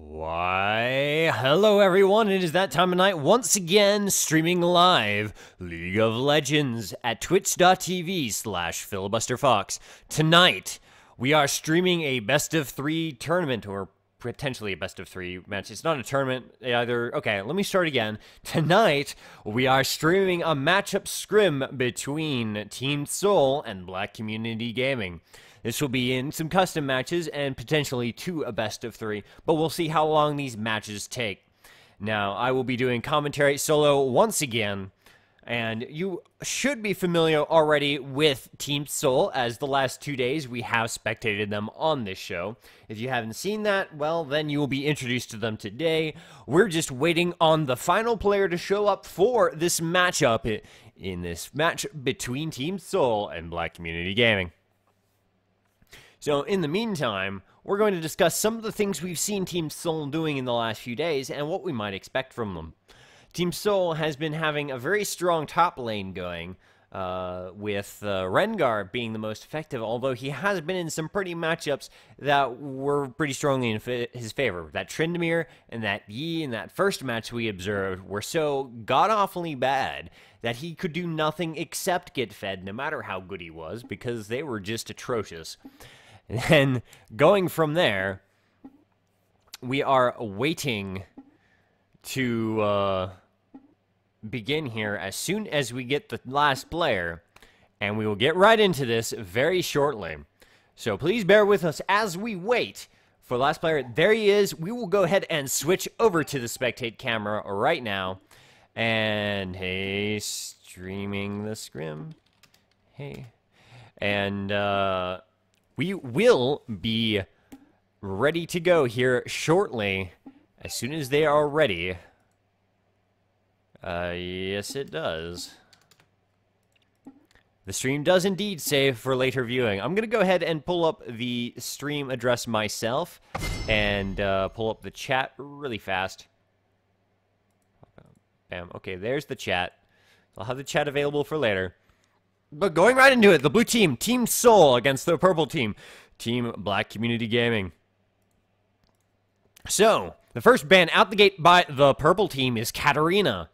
Why, hello everyone, it is that time of night once again, streaming live League of Legends at twitch.tv/FilibusterFox. Tonight, we are streaming a best of 3 tournament, or potentially a best of 3 match. It's not a tournament, either. Okay, let me start again. Tonight, we are streaming a matchup scrim between Team Tsoul and Black Community Gaming. This will be in some custom matches and potentially 2 a best of 3, but we'll see how long these matches take. Now, I will be doing commentary solo once again, and you should be familiar already with Team Tsoul, as the last 2 days we have spectated them on this show. If you haven't seen that, well, then you will be introduced to them today. We're just waiting on the final player to show up for this matchup in this match between Team Tsoul and Black Community Gaming. So, in the meantime, we're going to discuss some of the things we've seen Team Tsoul doing in the last few days and what we might expect from them. Team Tsoul has been having a very strong top lane going, with Rengar being the most effective, although he has been in some pretty matchups that were pretty strongly in his favor. That Tryndamere and that Yi in that first match we observed were so god-awfully bad that he could do nothing except get fed, no matter how good he was, because they were just atrocious. And then, going from there, we are waiting to begin here as soon as we get the last player, and we will get right into this very shortly. So please bear with us as we wait for the last player. There he is. We will go ahead and switch over to the spectate camera right now. And hey, streaming the scrim. Hey. And we will be ready to go here shortly, as soon as they are ready. Yes, it does. The stream does indeed save for later viewing. I'm going to go ahead and pull up the stream address myself and pull up the chat really fast. Bam. Okay, there's the chat. I'll have the chat available for later. But going right into it, the blue team, Team Tsoul against the purple team, Team Black Community Gaming. So, the first ban out the gate by the purple team is Katarina.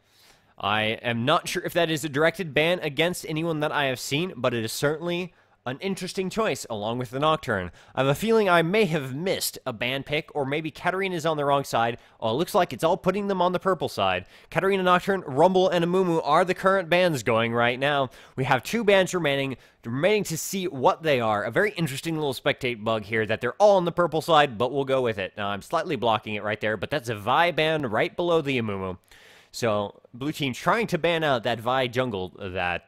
I am not sure if that is a directed ban against anyone that I have seen, but it is certainly an interesting choice, along with the Nocturne. I have a feeling I may have missed a ban pick, or maybe Katarina is on the wrong side. Oh, it looks like it's all putting them on the purple side. Katarina, Nocturne, Rumble, and Amumu are the current bans going right now. We have 2 bans remaining to see what they are. A very interesting little spectate bug here that they're all on the purple side, but we'll go with it. Now, I'm slightly blocking it right there, but that's a Vi ban right below the Amumu. So, blue team trying to ban out that Vi jungle that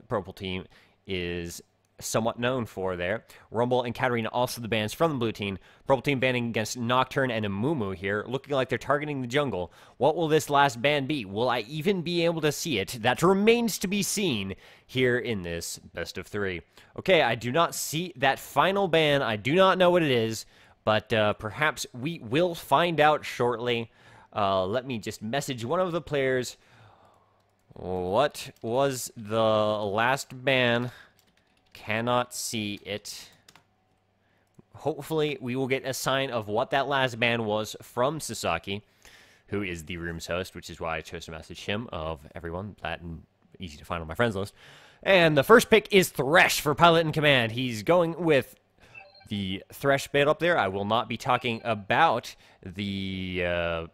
purple team is somewhat known for there. Rumble and Katarina also the bans from the blue team. Purple team banning against Nocturne and Amumu here, looking like they're targeting the jungle. What will this last ban be? Will I even be able to see it? That remains to be seen here in this best of 3. Okay, I do not see that final ban. I do not know what it is, but perhaps we will find out shortly. Let me just message one of the players. What was the last ban? Cannot see it. Hopefully, we will get a sign of what that last ban was from Sasaki, who is the room's host, which is why I chose to message him, of everyone. That and easy to find on my friends list. And the first pick is Thresh for Pilot in Command. He's going with the Thresh bait up there. I will not be talking about the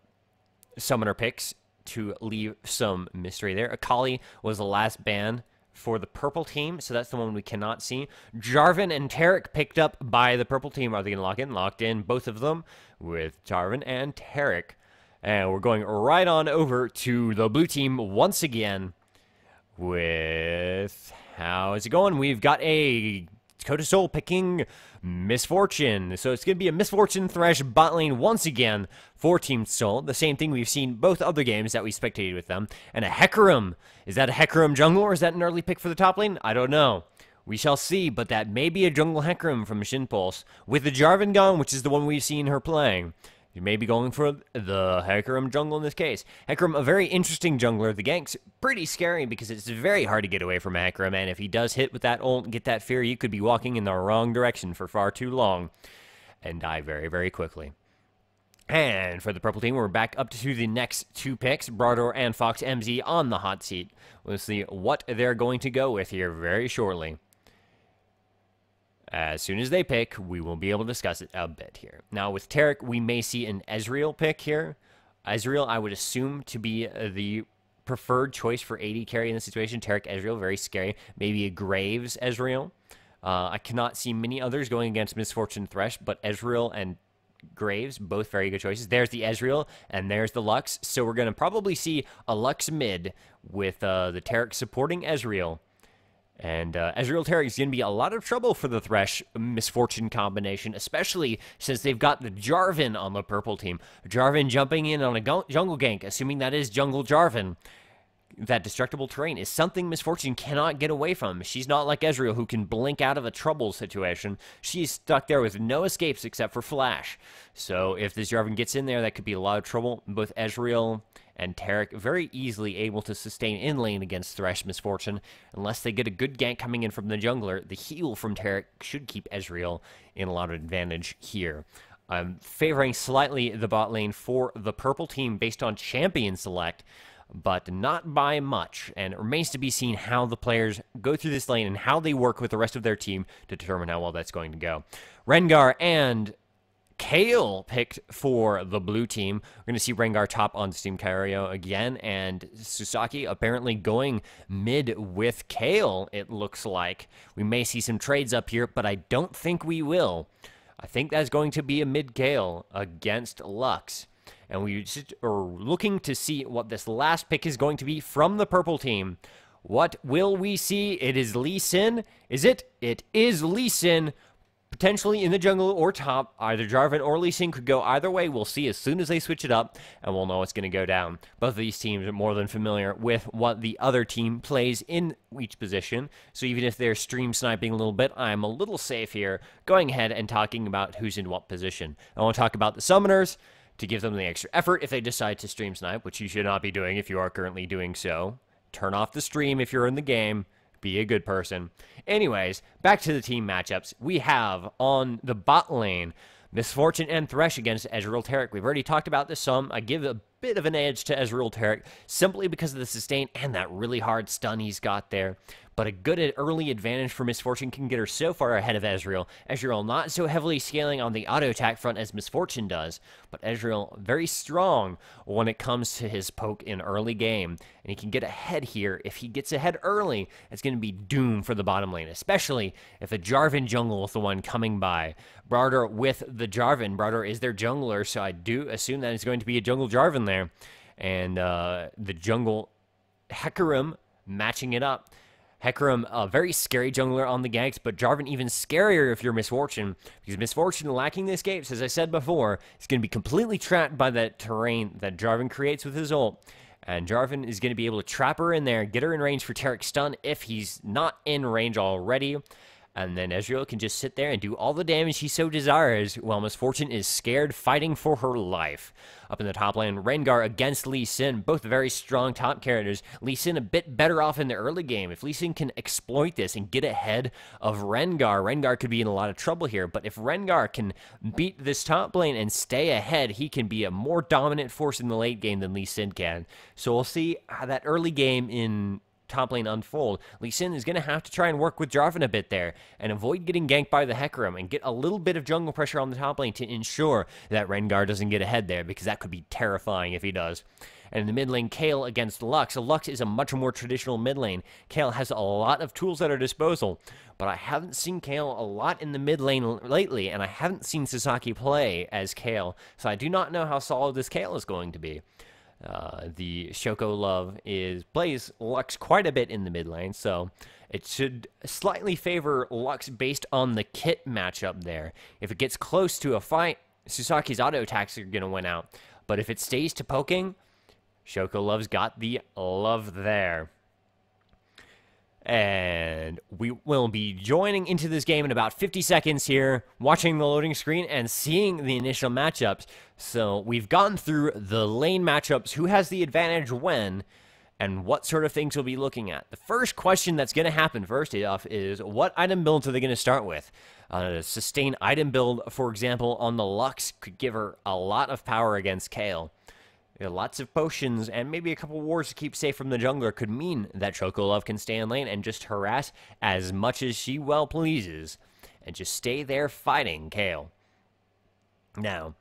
summoner picks to leave some mystery there. Akali was the last ban for the purple team, so that's the one we cannot see. Jarvan and Taric picked up by the purple team. Are they going to lock in? Locked in, both of them, with Jarvan and Taric. And we're going right on over to the blue team once again with... How is it going? We've got a Tsoul picking Misfortune. So it's going to be a Misfortune Thresh bot lane once again for Team Tsoul. The same thing we've seen both other games that we spectated with them. And a Hecarim. Is that a Hecarim jungle, or is that an early pick for the top lane? I don't know. We shall see, but that may be a jungle Hecarim from Shin Pulse. With the Jarvan gone, which is the one we've seen her playing. You may be going for the Hecarim jungle in this case. Hecarim, a very interesting jungler. The gank's pretty scary because it's very hard to get away from Hecarim, and if he does hit with that ult and get that fear, you could be walking in the wrong direction for far too long and die very, very quickly. And for the purple team, we're back up to the next 2 picks, Brador and Fox MZ on the hot seat. We'll see what they're going to go with here very shortly. As soon as they pick, we will be able to discuss it a bit here. Now, with Taric, we may see an Ezreal pick here. Ezreal, I would assume, to be the preferred choice for AD carry in this situation. Taric, Ezreal, very scary. Maybe a Graves Ezreal. I cannot see many others going against Misfortune Thresh, but Ezreal and Graves, both very good choices. There's the Ezreal, and there's the Lux. So we're going to probably see a Lux mid with the Taric supporting Ezreal. And Ezreal Taric is going to be a lot of trouble for the Thresh Misfortune combination, especially since they've got the Jarvan on the purple team. Jarvan jumping in on a jungle gank, assuming that is jungle Jarvan. That destructible terrain is something Misfortune cannot get away from. She's not like Ezreal, who can blink out of a trouble situation. She's stuck there with no escapes except for Flash. So if this Jarvan gets in there, that could be a lot of trouble. Both Ezreal and Taric very easily able to sustain in lane against Thresh Misfortune. Unless they get a good gank coming in from the jungler, the heal from Taric should keep Ezreal in a lot of advantage here. I'm favoring slightly the bot lane for the purple team based on champion select, but not by much, and it remains to be seen how the players go through this lane and how they work with the rest of their team to determine how well that's going to go. Rengar and Kayle picked for the blue team. We're going to see Rengar top on Steam Kyrio again, and Susaki apparently going mid with Kayle, it looks like. We may see some trades up here, but I don't think we will. I think that's going to be a mid Kayle against Lux. And we just are looking to see what this last pick is going to be from the purple team. What will we see? It is Lee Sin. Is it? It is Lee Sin. Potentially in the jungle or top. Either Jarvan or Lee Sin could go either way. We'll see as soon as they switch it up, and we'll know what's going to go down. Both of these teams are more than familiar with what the other team plays in each position. So even if they're stream sniping a little bit, I'm a little safe here going ahead and talking about who's in what position. I want to talk about the summoners, to give them the extra effort if they decide to stream snipe, which you should not be doing if you are currently doing so. Turn off the stream if you're in the game. Be a good person. Anyways, back to the team matchups. We have on the bot lane, Misfortune and Thresh against Ezreal Taric. We've already talked about this some. I give a bit of an edge to Ezreal Taric simply because of the sustain and that really hard stun he's got there. But a good early advantage for Misfortune can get her so far ahead of Ezreal. Ezreal not so heavily scaling on the auto attack front as Misfortune does, but Ezreal very strong when it comes to his poke in early game. And he can get ahead here. If he gets ahead early, it's going to be doom for the bottom lane, especially if the Jarvan jungle is the one coming by. Brador with the Jarvan. Brador is their jungler, so I do assume that it's going to be a jungle Jarvan there. And the jungle Hecarim matching it up. Hecarim, a very scary jungler on the ganks, but Jarvan even scarier if you're Misfortune, because Misfortune lacking the escapes, as I said before, is going to be completely trapped by that terrain that Jarvan creates with his ult, and Jarvan is going to be able to trap her in there, get her in range for Taric's stun if he's not in range already, and then Ezreal can just sit there and do all the damage he so desires, while Misfortune is scared, fighting for her life. Up in the top lane, Rengar against Lee Sin, both very strong top characters. Lee Sin a bit better off in the early game. If Lee Sin can exploit this and get ahead of Rengar, Rengar could be in a lot of trouble here. But if Rengar can beat this top lane and stay ahead, he can be a more dominant force in the late game than Lee Sin can. So we'll see how that early game in top lane unfold. Lee Sin is going to have to try and work with Jarvan a bit there and avoid getting ganked by the Hecarim and get a little bit of jungle pressure on the top lane to ensure that Rengar doesn't get ahead there, because that could be terrifying if he does. And in the mid lane, Kayle against Lux. Lux is a much more traditional mid lane. Kayle has a lot of tools at her disposal, but I haven't seen Kayle a lot in the mid lane lately, and I haven't seen Sasaki play as Kayle, so I do not know how solid this Kayle is going to be. The Shoko Love plays Lux quite a bit in the mid lane, so it should slightly favor Lux based on the kit matchup there. If it gets close to a fight, Susaki's auto attacks are going to win out. But if it stays to poking, Shoko Love's got the love there. And we will be joining into this game in about 50 seconds here, watching the loading screen and seeing the initial matchups. So we've gone through the lane matchups, who has the advantage when, and what sort of things we'll be looking at. The first question that's going to happen first off is what item builds are they going to start with? A sustained item build, for example, on the Lux could give her a lot of power against Kayle. Lots of potions and maybe a couple wars to keep safe from the jungler could mean that Chocolove can stay in lane and just harass as much as she well pleases and just stay there fighting Kayle. Now,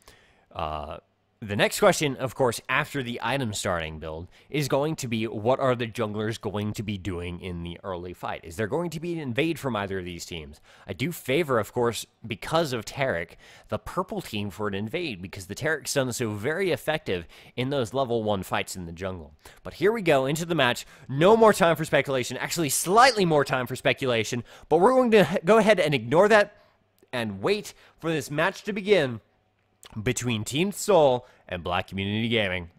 the next question, of course, after the item starting build, is going to be what are the junglers going to be doing in the early fight? Is there going to be an invade from either of these teams? I do favor, of course, because of Taric, the purple team for an invade, because the Taric's done so very effective in those level 1 fights in the jungle. But here we go into the match. No more time for speculation. Actually, slightly more time for speculation, but we're going to go ahead and ignore that and wait for this match to begin between Team Tsoul and Black Community Gaming.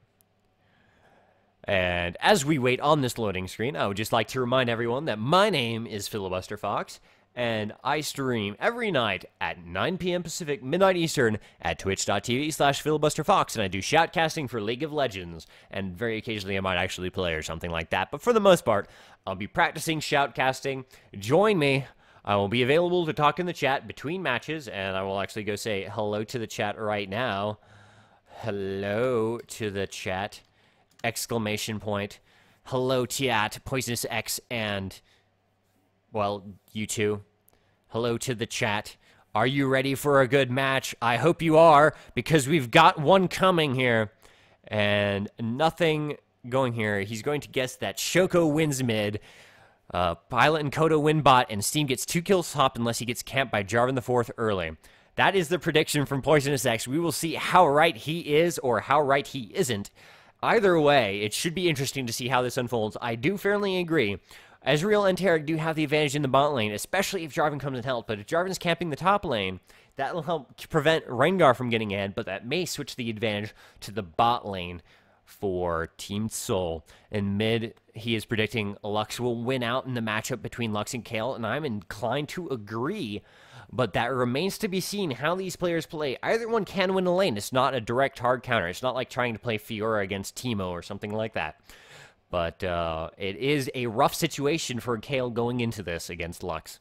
And as we wait on this loading screen, I would just like to remind everyone that my name is FilibusterFox, and I stream every night at 9 p.m. Pacific, midnight Eastern, at twitch.tv/FilibusterFox, and I do shoutcasting for League of Legends, and very occasionally I might actually play or something like that, but for the most part, I'll be practicing shoutcasting. Join me. I will be available to talk in the chat between matches, and I will actually go say hello to the chat right now. Hello to the chat! Exclamation point. Hello, chat. Poisonous X and, well, you two. Hello to the chat. Are you ready for a good match? I hope you are, because we've got one coming here. And nothing going here. He's going to guess that Shoko wins mid. Pilot and Kodo win bot, and Steam gets 2 kills top unless he gets camped by Jarvan IV early. That is the prediction from Poisonous X. We will see how right he is or how right he isn't. Either way, it should be interesting to see how this unfolds. I do fairly agree. Ezreal and Taric do have the advantage in the bot lane, especially if Jarvan comes and helps. But if Jarvan's camping the top lane, that will help prevent Rengar from getting ahead, but that may switch the advantage to the bot lane for Team Tsoul. In mid, he is predicting Lux will win out in the matchup between Lux and Kayle, and I'm inclined to agree, but that remains to be seen how these players play. Either one can win a lane. It's not a direct hard counter. It's not like trying to play Fiora against Teemo or something like that. But it is a rough situation for Kayle going into this against Lux.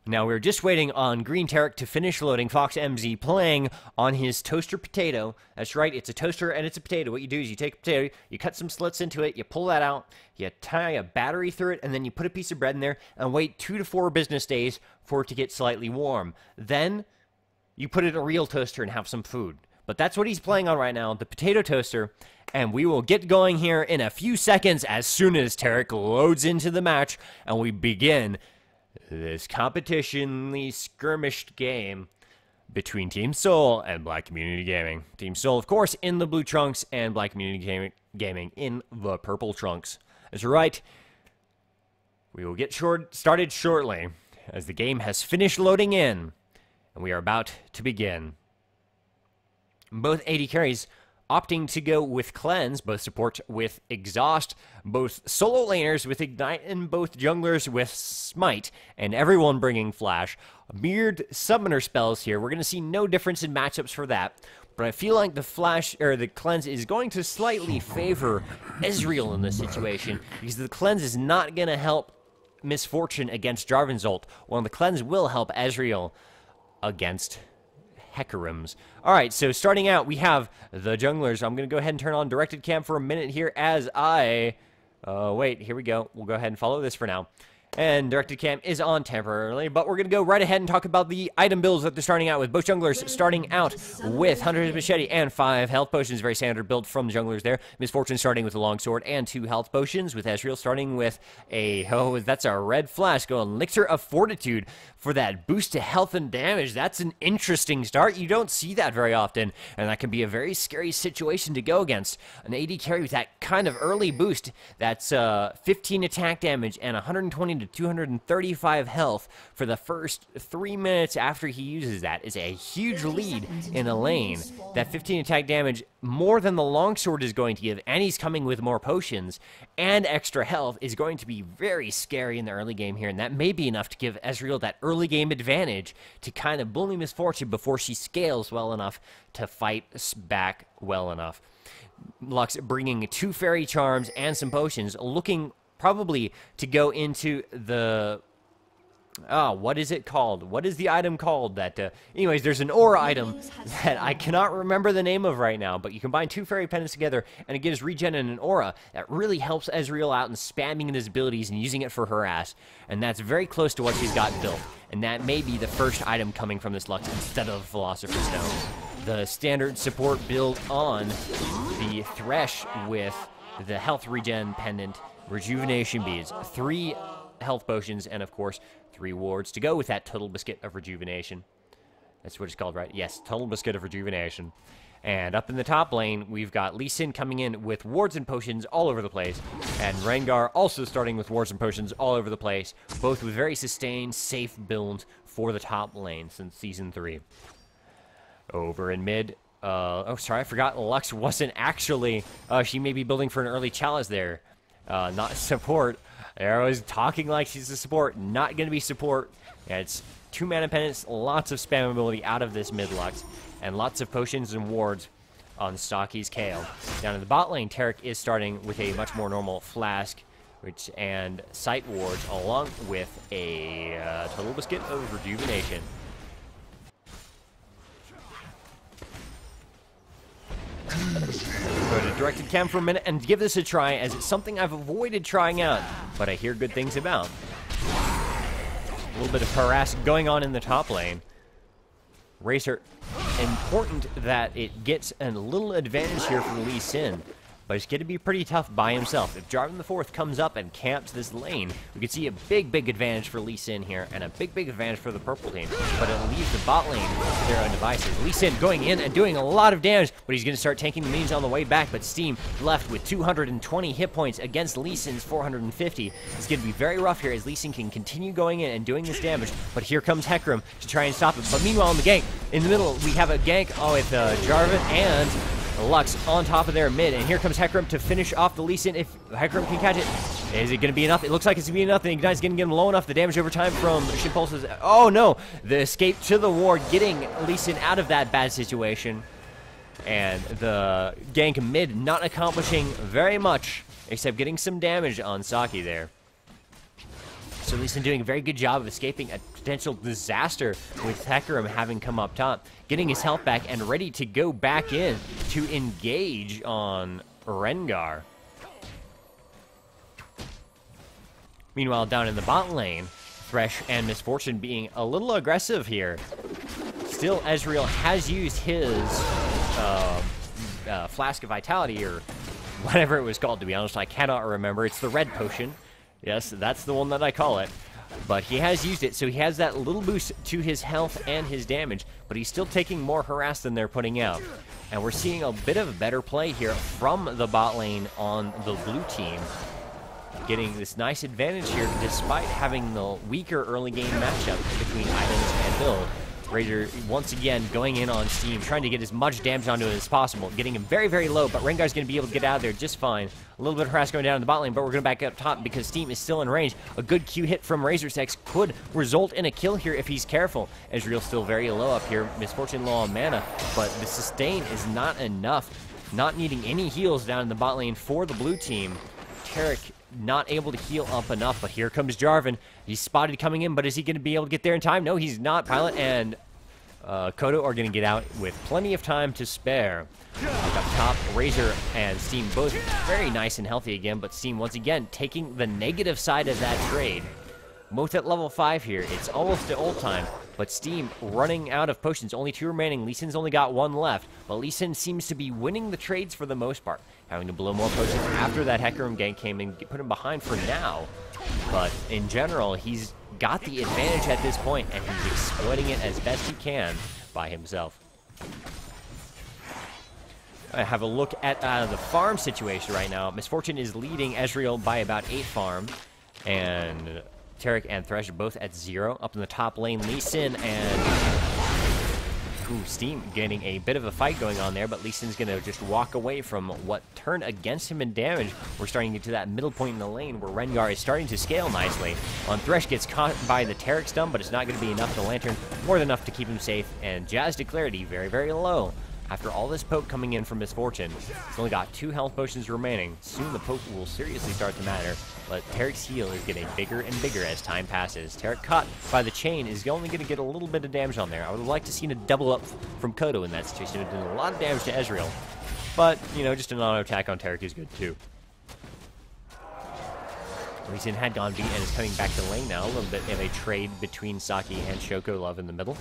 Now, we're just waiting on Green Taric to finish loading. Fox MZ playing on his toaster potato. That's right, it's a toaster and it's a potato. What you do is you take a potato, you cut some slits into it, you pull that out, you tie a battery through it, and then you put a piece of bread in there and wait 2 to 4 business days for it to get slightly warm. Then you put it in a real toaster and have some food. But that's what he's playing on right now, the potato toaster. And we will get going here in a few seconds as soon as Taric loads into the match and we begin this competitionally skirmished game between Team Tsoul and Black Community Gaming. Team Tsoul, of course, in the blue trunks, and Black Community Gaming in the purple trunks. That's right. We will get started shortly as the game has finished loading in, and we are about to begin. Both AD carries opting to go with Cleanse, both support with Exhaust, both solo laners with Ignite, and both junglers with Smite, and everyone bringing Flash. Mirrored summoner spells here. We're going to see no difference in matchups for that, but I feel like the Flash, or the Cleanse, is going to slightly favor Ezreal in this situation, because the Cleanse is not going to help Misfortune against Jarvan's ult, while the Cleanse will help Ezreal against Hecarims. Alright, so starting out, we have the junglers. I'm going to go ahead and turn on directed cam for a minute here as I... wait, here we go. We'll go ahead and follow this for now. And directed cam is on temporarily, but we're going to go right ahead and talk about the item builds that they're starting out with. Both junglers starting out with Hunter's Machete and 5 health potions. Very standard build from the junglers there. Misfortune starting with a longsword and 2 health potions, with Ezreal starting with a... oh, that's a red flash going Elixir of Fortitude for that boost to health and damage. That's an interesting start. You don't see that very often, and that can be a very scary situation to go against. An AD carry with that kind of early boost. That's 15 attack damage and 120 to 235 health for the first 3 minutes after he uses that is a huge lead in a lane. That 15 attack damage, more than the longsword is going to give, and he's coming with more potions and extra health, is going to be very scary in the early game here, and that may be enough to give Ezreal that early game advantage to kind of bully Misfortune before she scales well enough to fight back well enough. Lux bringing 2 fairy charms and some potions, looking probably to go into the... what is it called? What is the item called? That, anyways, there's an aura item that I cannot remember the name of right now, but you combine 2 fairy pendants together, and it gives regen and an aura that really helps Ezreal out in spamming his abilities and using it for harass, and that's very close to what she's got built, and that may be the first item coming from this Lux instead of Philosopher's Stone. The standard support build on the Thresh with the health regen pendant, rejuvenation beads, 3 health potions, and of course 3 wards to go with that total biscuit of rejuvenation. That's what it's called, right? Yes, total biscuit of rejuvenation. And up in the top lane, we've got Lee Sin coming in with wards and potions all over the place, and Rengar also starting with wards and potions all over the place, both with very sustained, safe builds for the top lane since Season 3. Over in mid, oh, sorry, I forgot Lux wasn't actually, she may be building for an early chalice there, not support. There I was talking like she's a support, not going to be support. Yeah, it's 2 mana pendants, lots of spam ability out of this mid Lux, and lots of potions and wards on Stocky's Kale. Down in the bot lane, Taric is starting with a much more normal Flask and Sight wards, along with a total biscuit of rejuvenation. Go to directed cam for a minute and give this a try, as it's something I've avoided trying out, but I hear good things about. A little bit of harass going on in the top lane. Razor, important that it gets a little advantage here for Lee Sin, but it's going to be pretty tough by himself. If Jarvan the Fourth comes up and camps this lane, we could see a big advantage for Lee Sin here, and a big advantage for the purple team. But it leaves the bot lane to their own devices. Lee Sin going in and doing a lot of damage, but he's going to start tanking the minions on the way back. But Steam left with 220 hit points against Lee Sin's 450. It's going to be very rough here as Lee Sin can continue going in and doing this damage. But here comes Hecarim to try and stop it. But meanwhile, in the gank, in the middle, we have a gank with Jarvan and Lux on top of their mid, and here comes Hecarim to finish off the Lee Sin. If Hecarim can catch it, is it going to be enough? It looks like it's going to be enough. The Ignite's going to get him low enough. The damage over time from Shinpulse's... Oh, no. The escape to the ward, getting Lee Sin out of that bad situation. And the gank mid not accomplishing very much, except getting some damage on Saki there. So Lee Sin doing a very good job of escaping a potential disaster with Hecarim having come up top, getting his health back and ready to go back in to engage on Rengar. Meanwhile, down in the bot lane, Thresh and Misfortune being a little aggressive here. Still, Ezreal has used his Flask of Vitality, or whatever it was called, to be honest. I cannot remember. It's the red potion. Yes, that's the one that I call it. But he has used it, so he has that little boost to his health and his damage, but he's still taking more harass than they're putting out. And we're seeing a bit of better play here from the bot lane on the blue team, getting this nice advantage here despite having the weaker early game matchup between items and build. Razor once again going in on Steam, trying to get as much damage onto it as possible, getting him very low, but Rengar's going to be able to get out of there just fine. A little bit of harass going down in the bot lane, but we're going to back up top because Steam is still in range. A good Q hit from Razor's X could result in a kill here if he's careful. Ezreal's still very low up here, Misfortune low on mana, but the sustain is not enough. Not needing any heals down in the bot lane for the blue team. Taric not able to heal up enough, but here comes Jarvan. He's spotted coming in, but is he going to be able to get there in time? No, he's not. Pilot and Kodo are going to get out with plenty of time to spare. Up top, Razor and Steam both very nice and healthy again, but Steam once again taking the negative side of that trade. Both at level 5 here. It's almost the old time, but Steam running out of potions. Only 2 remaining. Lee Sin's only got 1 left, but Lee Sin seems to be winning the trades for the most part. Having to blow more potions after that Hecarim gank came and put him behind for now. But in general, he's got the advantage at this point, and he's exploiting it as best he can by himself. I have a look at the farm situation right now. Misfortune is leading Ezreal by about 8 farm, and Taric and Thresh are both at 0. Up in the top lane, Lee Sin and Steam getting a bit of a fight going on there, but Lee Sin's going to just walk away from what turned against him in damage. We're starting to get to that middle point in the lane where Rengar is starting to scale nicely. On Thresh gets caught by the Taric stun, but it's not going to be enough. The Lantern more than enough to keep him safe, and Jazz Declarity very low. After all this poke coming in from Misfortune, he's only got 2 health potions remaining. Soon the poke will seriously start to matter, but Tarek's heal is getting bigger and bigger as time passes. Tarek, caught by the chain, is only going to get a little bit of damage on there. I would like to see a double up from Kodo in that situation. It did a lot of damage to Ezreal, but, you know, just an auto attack on Tarek is good too. Lee Sin had gone B and is coming back to lane now. A little bit of a trade between Saki and Shoko Love in the middle.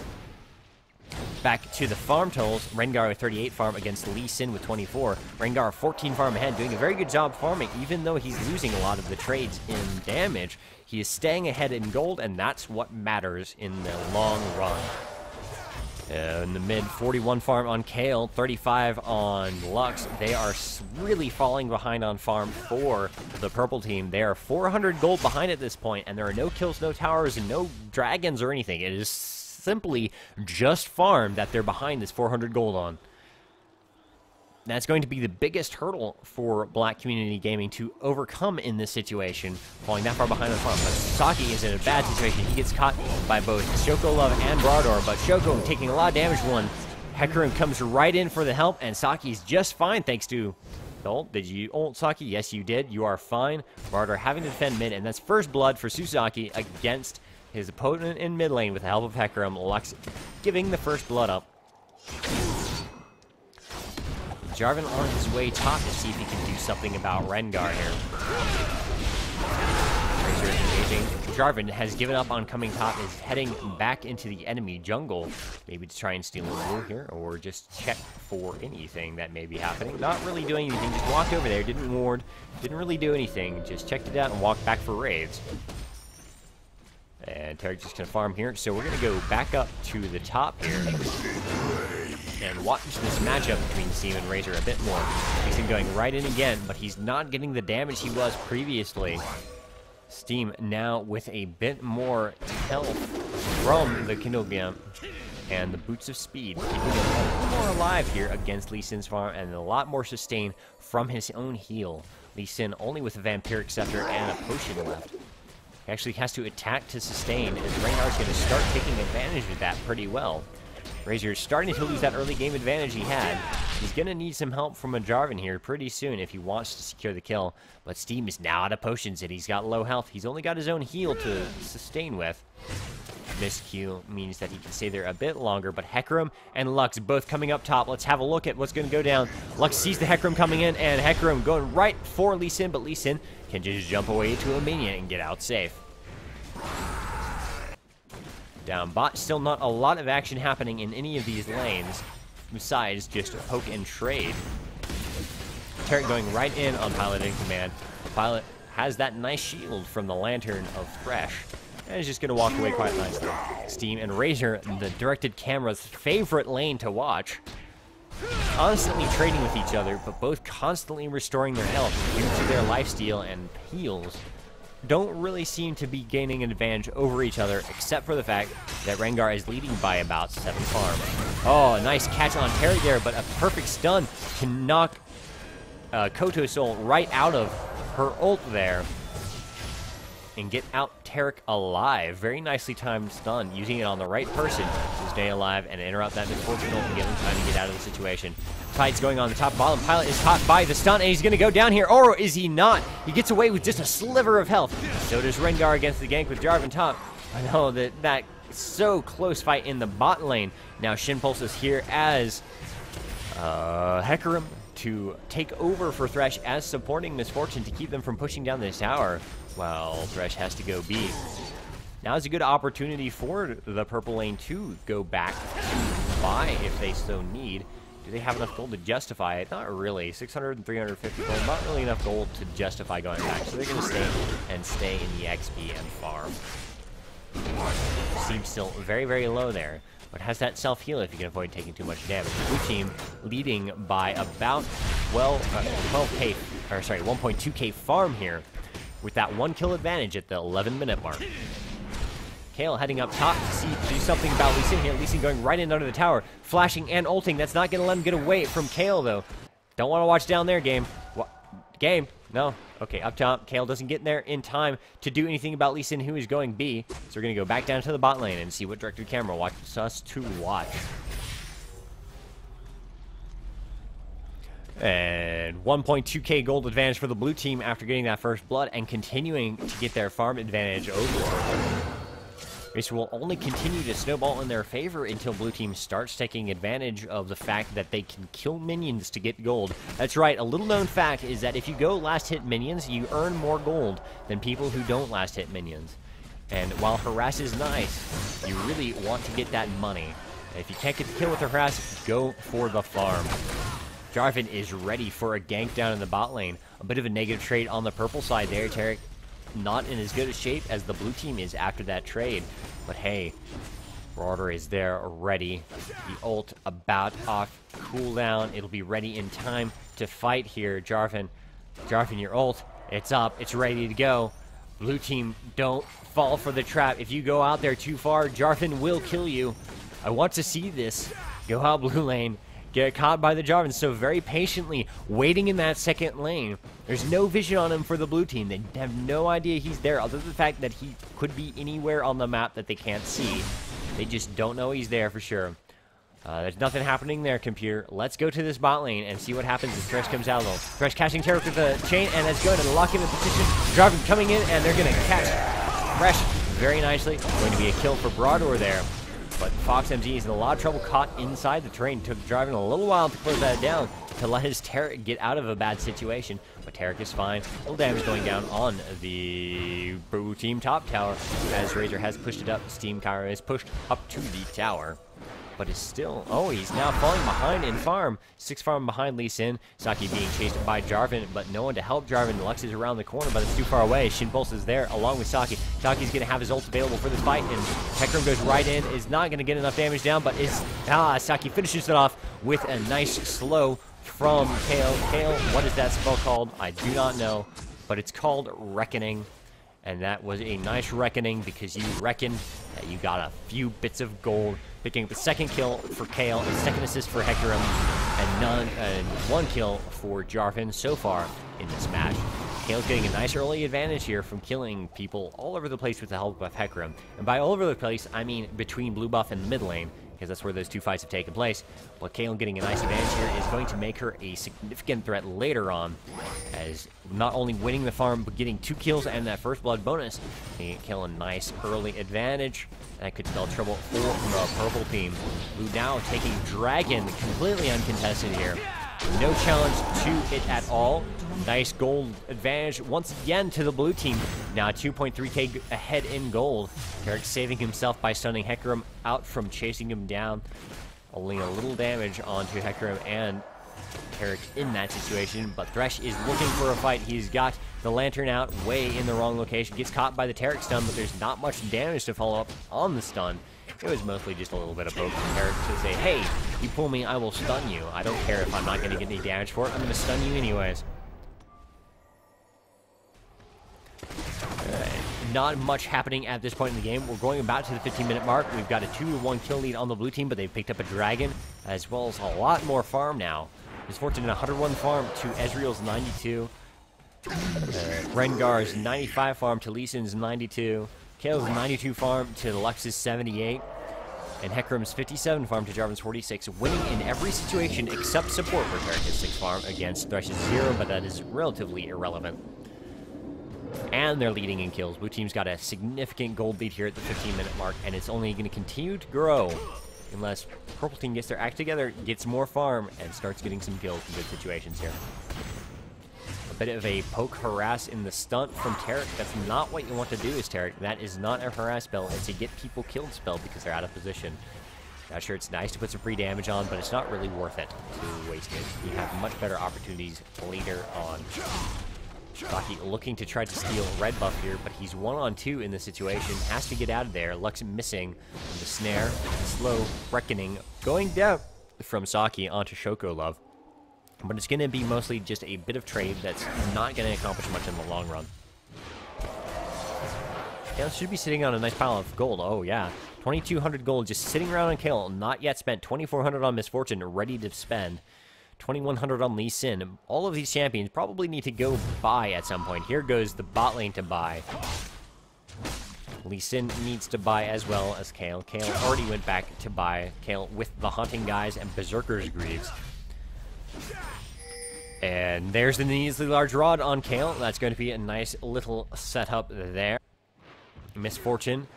Back to the farm totals. Rengar with 38 farm against Lee Sin with 24. Rengar 14 farm ahead, doing a very good job farming. Even though he's losing a lot of the trades in damage, he is staying ahead in gold, and that's what matters in the long run. In the mid, 41 farm on Kale, 35 on Lux. They are really falling behind on farm for the purple team. They are 400 gold behind at this point, and there are no kills, no towers, and no dragons or anything. It is simply just farm that they're behind this 400 gold on. That's going to be the biggest hurdle for Black Community Gaming to overcome in this situation, falling that far behind on farm. But Saki is in a bad situation. He gets caught by both Shoko Love and Brador, but Shoko taking a lot of damage one. Hecarim comes right in for the help, and Saki's just fine thanks to Tsoul. Did you ult Saki? Yes, you did. You are fine. Brador having to defend mid, and that's first blood for Susaki against his opponent in mid lane with the help of Hecarim. Lux giving the first blood up. Jarvan on his way top to see if he can do something about Rengar here. Razor is engaging. Jarvan has given up on coming top, is heading back into the enemy jungle. Maybe to try and steal a blue here, or just check for anything that may be happening. Not really doing anything, just walked over there, didn't ward, didn't really do anything, just checked it out and walked back for raids. And Tarek's just going to farm here, so we're going to go back up to the top here and watch this matchup between Steam and Razor a bit more. He's been going right in again, but he's not getting the damage he was previously. Steam now with a bit more health from the Kindle Gem and the Boots of Speed, keeping him a little more alive here against Lee Sin's farm, and a lot more sustain from his own heal. Lee Sin only with a Vampiric Scepter and a potion left. He actually has to attack to sustain, as Rengar's going to start taking advantage of that pretty well. Razor's starting to lose that early game advantage he had. He's going to need some help from a Jarvan here pretty soon if he wants to secure the kill. But Steam is now out of potions and he's got low health. He's only got his own heal to sustain with. Miscue means that he can stay there a bit longer, but Hecarim and Lux both coming up top. Let's have a look at what's going to go down. Lux sees the Hecarim coming in, and Hecarim going right for Lee Sin, but Lee Sin can just jump away to a minion and get out safe. Down bot, still not a lot of action happening in any of these lanes, besides just a poke and trade. Tarek going right in on Pilot in command. Pilot has that nice shield from the Lantern of Thresh, and is just going to walk away quite nicely. Steam and Razor, the directed camera's favorite lane to watch, constantly trading with each other, but both constantly restoring their health due to their lifesteal and heals. Don't really seem to be gaining an advantage over each other, except for the fact that Rengar is leading by about 7 farm. Oh, nice catch on Tarek there, but a perfect stun to knock Tsoul right out of her ult there and get out Tarek alive. Very nicely timed stun, using it on the right person to stay alive and interrupt that Misfortune ult and give him time to get out of the situation. Fights going on the top bottom. Pilot is caught by the stun, and he's going to go down here, or is he not? He gets away with just a sliver of health. So does Rengar against the gank with Jarvan top. I know that so close fight in the bot lane. Now Shin Pulse is here as Hecarim to take over for Thresh as supporting Misfortune to keep them from pushing down this tower, while Thresh has to go B. Now is a good opportunity for the purple lane to go back to buy if they so need. Do they have enough gold to justify it? Not really. 600 and 350 gold, not really enough gold to justify going back. So they're going to stay in the XP and farm. Seems still very, very low there, but has that self-heal if you can avoid taking too much damage. Blue team leading by about 12k, or sorry, 1.2k farm here, with that 1 kill advantage at the 11-minute mark. Kale heading up top to do something about Lee Sin here. Lee Sin going right in under the tower, flashing and ulting. That's not going to let him get away from Kale, though. Don't want to watch down there, game. What? Game? No. Okay, up top. Kale doesn't get there in time to do anything about Lee Sin, who is going B. So we're going to go back down to the bot lane and see what directed camera wants us to watch. And 1.2k gold advantage for the blue team after getting that first blood and continuing to get their farm advantage over. This will only continue to snowball in their favor until blue team starts taking advantage of the fact that they can kill minions to get gold. That's right, a little known fact is that if you go last hit minions, you earn more gold than people who don't last hit minions. And while harass is nice, you really want to get that money. If you can't get the kill with the harass, go for the farm. Jarvan is ready for a gank down in the bot lane. A bit of a negative trade on the purple side there. Tarek not in as good a shape as the blue team is after that trade. But hey, Marauder is there ready. The ult about off cooldown. It'll be ready in time to fight here. Jarvan, your ult. It's up. It's ready to go. Blue team, don't fall for the trap. If you go out there too far, Jarvan will kill you. I want to see this. Go out blue lane. Get caught by the Jarvan, so very patiently waiting in that second lane. There's no vision on him for the blue team. They have no idea he's there, other than the fact that he could be anywhere on the map that they can't see. They just don't know he's there for sure. There's nothing happening there, computer. Let's go to this bot lane and see what happens as Thresh comes out. Thresh catching Terror with the chain, and that's good. And lock him in position. Jarvan coming in, and they're going to catch Thresh very nicely. Going to be a kill for Broador there. But Fox MZ is in a lot of trouble caught inside the train. Took Jarvan a little while to close that down to let his Tarek get out of a bad situation. But Tarek is fine. A little damage going down on the blue team top tower as Razor has pushed it up. Steam Kyra is pushed up to the tower. But is still... Oh, he's now falling behind in farm. 6 farm behind Lee Sin. Saki being chased by Jarvan, but no one to help Jarvan. Lux is around the corner, but it's too far away. Shin Pulse is there along with Saki. Saki's going to have his ult available for this fight, and Hecarim goes right in. Is not going to get enough damage down, but is... Saki finishes it off with a nice slow from Kale. Kale, what is that spell called? I do not know, but it's called Reckoning. And that was a nice reckoning because you reckoned that you got a few bits of gold. Picking up a second kill for Kale, a second assist for Hecarim, and one kill for Jarvan so far in this match. Kale's getting a nice early advantage here from killing people all over the place with the help of Hecarim. And by all over the place, I mean between blue buff and the mid lane, because that's where those two fights have taken place. But Kale getting a nice advantage here is going to make her a significant threat later on, as not only winning the farm, but getting 2 kills and that first blood bonus. Kale a nice early advantage. That could spell trouble for the purple team. Blue now taking Dragon completely uncontested here. No challenge to it at all. Nice gold advantage once again to the blue team. Now 2.3k ahead in gold. Tarek saving himself by stunning Hecarim out from chasing him down. Only a little damage onto Hecarim and Tarek in that situation, but Thresh is looking for a fight. He's got the lantern out way in the wrong location. Gets caught by the Tarek stun, but there's not much damage to follow up on the stun. It was mostly just a little bit of poke from Tarek to say, hey, you pull me, I will stun you. I don't care if I'm not going to get any damage for it. I'm going to stun you anyways. Not much happening at this point in the game. We're going about to the 15-minute mark. We've got a 2-1 kill lead on the blue team, but they've picked up a dragon, as well as a lot more farm now. Misfortune in 101 farm to Ezreal's 92. Rengar's 95 farm to Lee Sin's 92. Kale's 92 farm to Lux's 78. And Hecarim's 57 farm to Jarvan's 46. Winning in every situation except support for Tarek 6 farm against Thresh's 0, but that is relatively irrelevant. And they're leading in kills. Blue team's got a significant gold lead here at the 15-minute mark, and it's only going to continue to grow unless purple team gets their act together, gets more farm, and starts getting some kills in good situations here. A bit of a poke harass in the stunt from Tarek. That's not what you want to do as Tarek. That is not a harass spell. It's a get people killed spell because they're out of position. Now, sure, it's nice to put some free damage on, but it's not really worth it to waste it. You have much better opportunities later on. Saki looking to try to steal red buff here, but he's 1-on-2 in this situation. Has to get out of there. Lux missing the snare. Slow reckoning going down from Saki onto Shoko Love. But it's going to be mostly just a bit of trade that's not going to accomplish much in the long run. Kale should be sitting on a nice pile of gold. Oh, yeah. 2,200 gold just sitting around on Kale. Not yet spent. 2,400 on Misfortune, ready to spend. 2,100 on Lee Sin. All of these champions probably need to go buy at some point. Here goes the bot lane to buy. Lee Sin needs to buy as well as Kale. Kale already went back to buy. Kale with the Haunting Guys and Berserker's Greaves. And there's the needlessly large rod on Kale. That's going to be a nice little setup there. Misfortune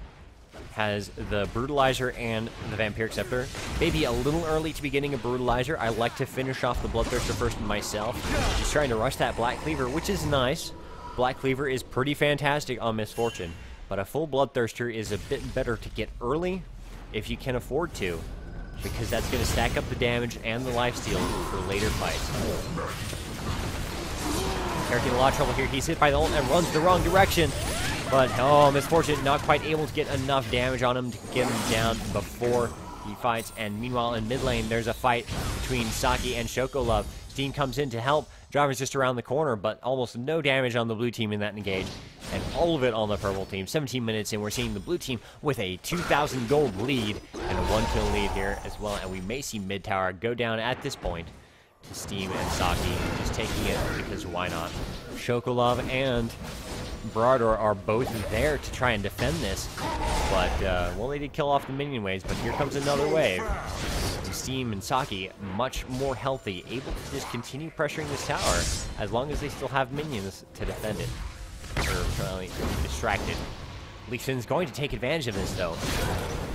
has the Brutalizer and the Vampiric Scepter. Maybe a little early to be getting a Brutalizer. I like to finish off the Bloodthirster first myself. Just trying to rush that Black Cleaver, which is nice. Black Cleaver is pretty fantastic on Misfortune, but a full Bloodthirster is a bit better to get early if you can afford to, because that's going to stack up the damage and the lifesteal for later fights. Tarek in a lot of trouble here. He's hit by the ult and runs the wrong direction. But, oh, Misfortune not quite able to get enough damage on him to get him down before he fights. And meanwhile, in mid lane, there's a fight between Saki and Shokolove. Steam comes in to help. Jarvan's just around the corner, but almost no damage on the blue team in that engage. And all of it on the purple team. 17 minutes in, we're seeing the blue team with a 2,000 gold lead and a 1-kill lead here as well. And we may see mid tower go down at this point to Steam and Saki, just taking it because why not? Shokolove and Brador are both there to try and defend this, but, well, they did kill off the minion waves, but here comes another wave. Steam and Saki, much more healthy, able to just continue pressuring this tower, as long as they still have minions to defend it, or currently distracted. Lee Sin's going to take advantage of this, though.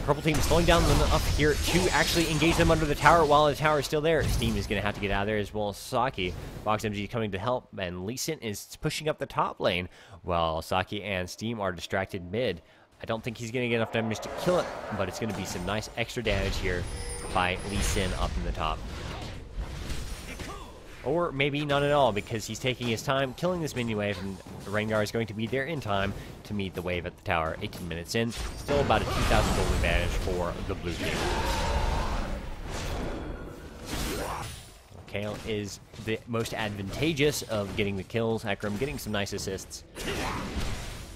Purple team slowing down them up here to actually engage them under the tower while the tower is still there. Steam is going to have to get out of there, as well as Saki. Box MG coming to help, and Lee Sin is pushing up the top lane, while Saki and Steam are distracted mid. I don't think he's going to get enough damage to kill it, but it's going to be some nice extra damage here by Lee Sin up in the top. Or maybe none at all, because he's taking his time killing this minion wave, and Rengar is going to be there in time to meet the wave at the tower. 18 minutes in, still about a 2,000 gold advantage for the blue team. Kale is the most advantageous of getting the kills. Akram getting some nice assists.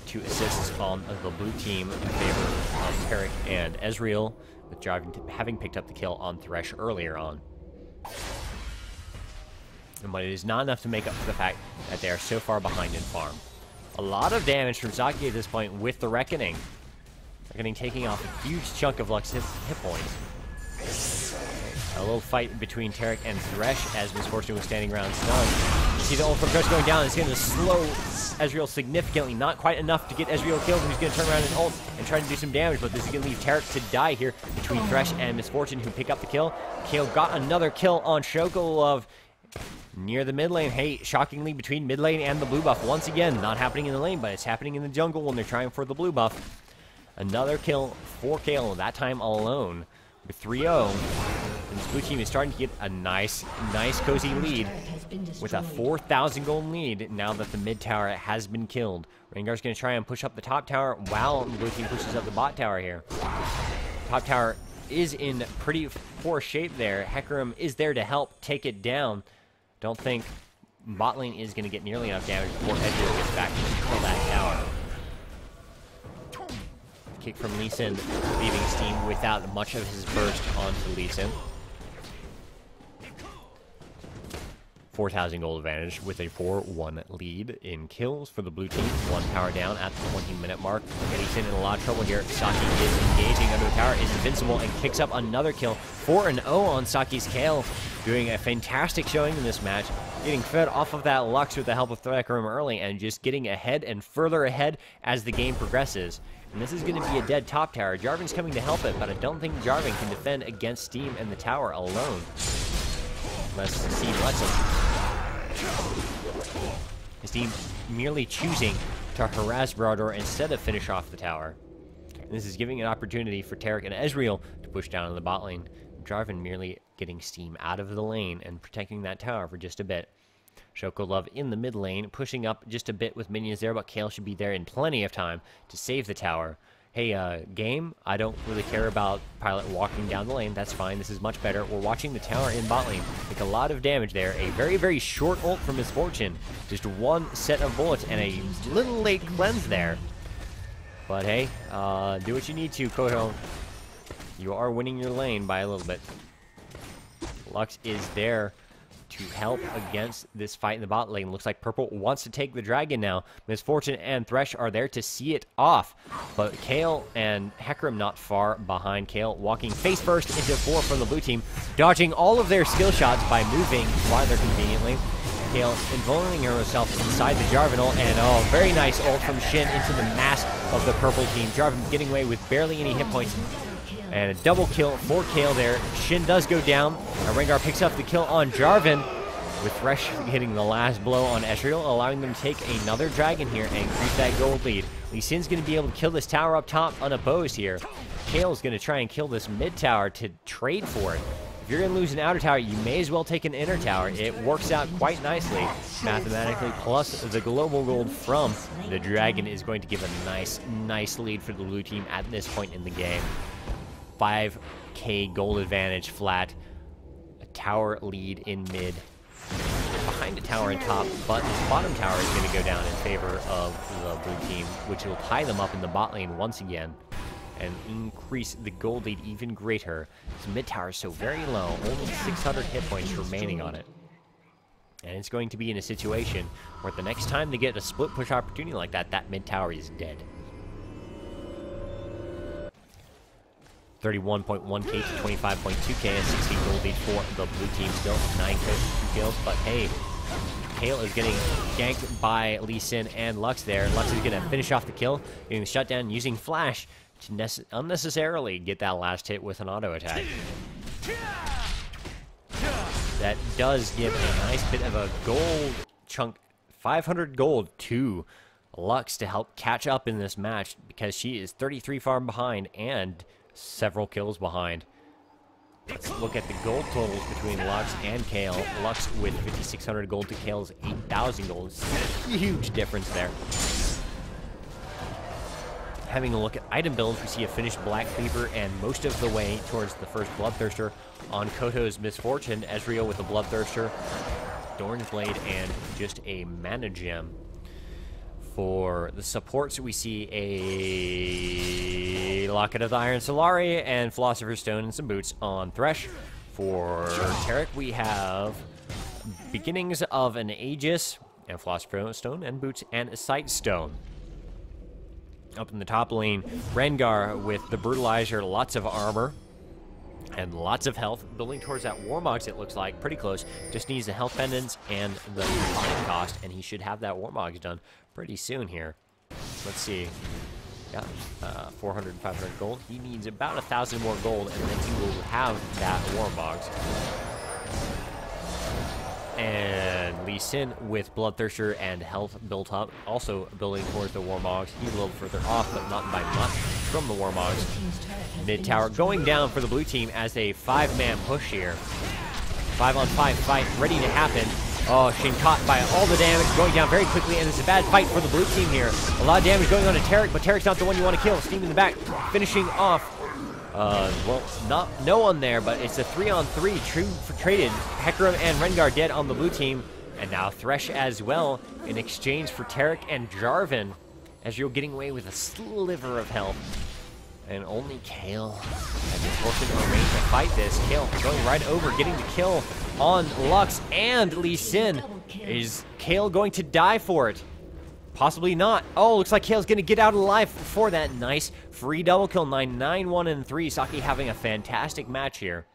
2 assists on the blue team in favor of Tarek and Ezreal, with Jarvan having picked up the kill on Thresh earlier on. But it is not enough to make up for the fact that they are so far behind in farm. A lot of damage from Saki at this point with the Reckoning. Reckoning taking off a huge chunk of Lux's hit points. A little fight between Tarek and Thresh as Misfortune was standing around stunned. You see the ult from Thresh going down. It's going to slow Ezreal significantly. Not quite enough to get Ezreal killed. He's going to turn around and ult and try to do some damage, but this is going to leave Tarek to die here between Thresh and Misfortune, who pick up the kill. Kale got another kill on Shokolove near the mid lane. Hey, shockingly, between mid lane and the blue buff. Once again, not happening in the lane, but it's happening in the jungle when they're trying for the blue buff. Another kill for Kale, that time alone, with 3-0. And this blue team is starting to get a nice cozy lead with a 4,000 gold lead now that the mid tower has been killed. Rengar's going to try and push up the top tower while the blue team pushes up the bot tower here. Top tower is in pretty poor shape there. Hecarim is there to help take it down. Don't think bot lane is going to get nearly enough damage before Ezreal gets back to kill that tower. Kick from Lee Sin, leaving Steam without much of his burst onto Lee Sin. 4,000 gold advantage with a 4-1 lead in kills for the blue team. 1 tower down at the 20-minute mark. Lee Sin in a lot of trouble here. Saki is engaging under the tower, is invincible, and kicks up another kill. 4-0 on Saki's Kale, doing a fantastic showing in this match. Getting fed off of that Lux with the help of Threcarum early, and just getting ahead and further ahead as the game progresses. And this is going to be a dead top tower. Jarvan's coming to help it, but I don't think Jarvan can defend against Steam and the tower alone. Unless Steam lets him. Steam merely choosing to harass Brador instead of finish off the tower. And this is giving an opportunity for Tarek and Ezreal to push down in the bot lane. Jarvan merely getting Steam out of the lane and protecting that tower for just a bit. Shokolove in the mid lane, pushing up just a bit with minions there, but Kale should be there in plenty of time to save the tower. Hey, game, I don't really care about Pilot walking down the lane. That's fine. This is much better. We're watching the tower in bot lane take a lot of damage there. A very, very short ult from Misfortune. Just 1 set of bullets and a little late cleanse there. But hey, do what you need to, Koho. You are winning your lane by a little bit. Lux is there to help against this fight in the bot lane. Looks like Purple wants to take the dragon now. Misfortune and Thresh are there to see it off. But Kale and Hecarim not far behind. Kale walking face first into 4 from the blue team, dodging all of their skill shots by moving rather conveniently. Kale involving herself inside the Jarvan ult, and oh, very nice ult from Shin into the mass of the purple team. Jarvan getting away with barely any hit points. And a double kill for Kale there. Shin does go down. Rengar picks up the kill on Jarvan, with Thresh hitting the last blow on Ezreal, allowing them to take another dragon here and creep that gold lead. Lee Sin's going to be able to kill this tower up top unopposed here. Kale's going to try and kill this mid tower to trade for it. If you're going to lose an outer tower, you may as well take an inner tower. It works out quite nicely mathematically, plus the global gold from the dragon is going to give a nice lead for the blue team at this point in the game. 5k gold advantage flat, a tower lead in mid, behind a tower in top, but this bottom tower is going to go down in favor of the blue team, which will tie them up in the bot lane once again and increase the gold lead even greater. This mid tower is so very low, only 600 hit points remaining on it. And it's going to be in a situation where the next time they get a split push opportunity like that, that mid tower is dead. 31.1k to 25.2k, a 60 gold lead for the blue team still. 9 kills, but hey, Kale is getting ganked by Lee Sin and Lux there. Lux is going to finish off the kill, getting the shutdown, using Flash to unnecessarily get that last hit with an auto attack. That does give a nice bit of a gold chunk, 500 gold to Lux to help catch up in this match, because she is 33 far behind and several kills behind. Let's look at the gold totals between Lux and Kale. Lux with 5,600 gold to Kale's 8,000 gold. It's a huge difference there. Having a look at item builds, we see a finished Black Cleaver and most of the way towards the first Bloodthirster on Koto's Misfortune. Ezreal with a Bloodthirster, Dorn's Blade, and just a Mana Gem. For the supports, we see a Locket of the Iron Solari and Philosopher's Stone and some boots on Thresh. For Taric, we have beginnings of an Aegis and Philosopher's Stone and boots and a Sight Stone. Up in the top lane, Rengar with the Brutalizer, lots of armor and lots of health, building towards that Warmogs, it looks like, pretty close. Just needs the health pendants and the combined cost, and he should have that Warmogs done pretty soon here. Let's see. Yeah, 400 and 500 gold. He needs about 1,000 more gold, and then he will have that Warmogs. And Lee Sin with Bloodthirster and health built up, also building towards the Warmogs. He's a little further off, but not by much from the Warmogs. Mid tower going down for the blue team as a 5-man push here. 5-on-5 fight ready to happen. Oh, Shin caught by all the damage, going down very quickly, and it's a bad fight for the blue team here. A lot of damage going on to Taric, but Taric's not the one you want to kill. Steam in the back, finishing off. Well, no one there, but it's a 3-on-3 true for traded. Hecarim and Rengar dead on the blue team, and now Thresh as well in exchange for Taric and Jarvan, as you're getting away with a sliver of health. And only Kale and Misfortune remain to fight this. Kale going right over, getting the kill on Lux and Lee Sin. Is Kale going to die for it? Possibly not. Oh, looks like Kale's going to get out alive for that nice free double kill. 9-1 and 3. Saki having a fantastic match here,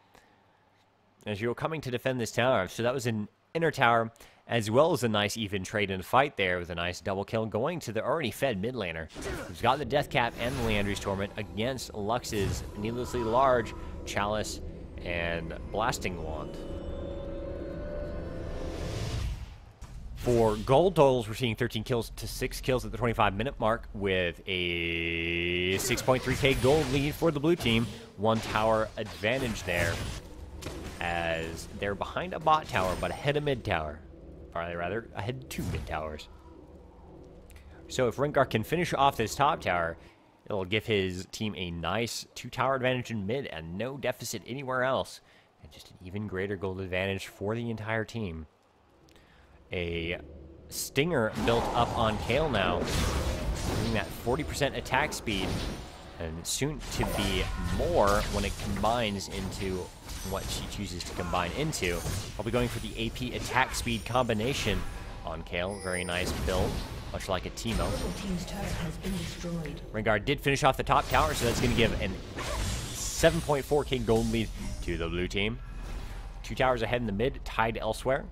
as you're coming to defend this tower. So that was an inner tower, as well as a nice even trade and fight there with a nice double kill going to the already fed mid laner, who's got the Death Cap and the Leandry's Torment against Lux's needlessly large Chalice and Blasting Wand. For gold totals, we're seeing 13 kills to 6 kills at the 25-minute mark, with a 6.3k gold lead for the blue team. 1 tower advantage there, as they're behind a bot tower, but ahead of mid tower. Or rather, ahead of 2 mid towers. So if Rengar can finish off this top tower, it'll give his team a nice 2-tower advantage in mid and no deficit anywhere else. And just an even greater gold advantage for the entire team. A Stinger built up on Kale now, giving that 40% attack speed, and soon to be more when it combines into what she chooses to combine into. I'll be going for the AP attack speed combination on Kale. Very nice build, much like a Teemo. Rengar did finish off the top tower, so that's going to give an 7.4k gold lead to the blue team. 2 towers ahead in the mid, tied elsewhere.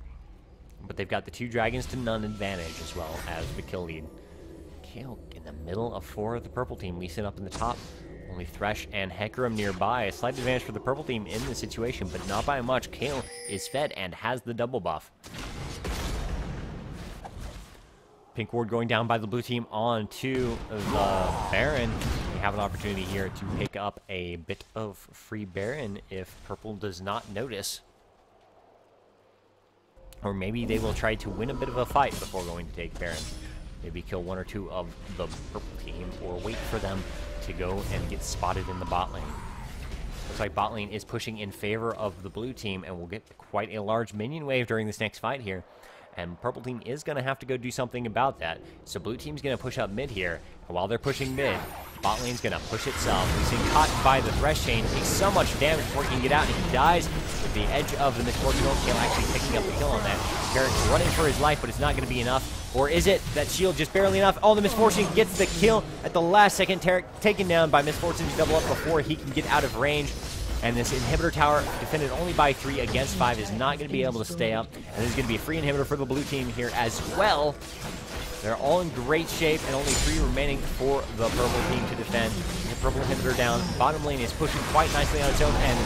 But they've got the 2 dragons to none advantage as well as the kill lead. Kayle in the middle of 4 of the purple team. Lee Sin up in the top. Only Thresh and Hecarim nearby. A slight advantage for the purple team in this situation, but not by much. Kayle is fed and has the double buff. Pink ward going down by the blue team on to the Baron. We have an opportunity here to pick up a bit of free Baron if purple does not notice. Or maybe they will try to win a bit of a fight before going to take Baron. Maybe kill 1 or 2 of the purple team, or wait for them to go and get spotted in the bot lane. Looks like bot lane is pushing in favor of the blue team, and we'll get quite a large minion wave during this next fight here. And purple team is going to have to go do something about that. So blue team's going to push up mid here. And while they're pushing mid, bot lane's going to push itself. He's getting caught by the Thresh chain. Takes so much damage before he can get out, and he dies with the edge of the Misfortunal. Kayle actually picking up the kill on that. Tarik running for his life, but it's not going to be enough. Or is it? That shield just barely enough. Oh, the Misfortune gets the kill at the last second. Tarik taken down by Misfortune to double up before he can get out of range. And this inhibitor tower, defended only by 3 against 5, is not going to be able to stay up. And there's going to be a free inhibitor for the blue team here as well. They're all in great shape, and only 3 remaining for the purple team to defend. The purple inhibitor down. Bottom lane is pushing quite nicely on its own, and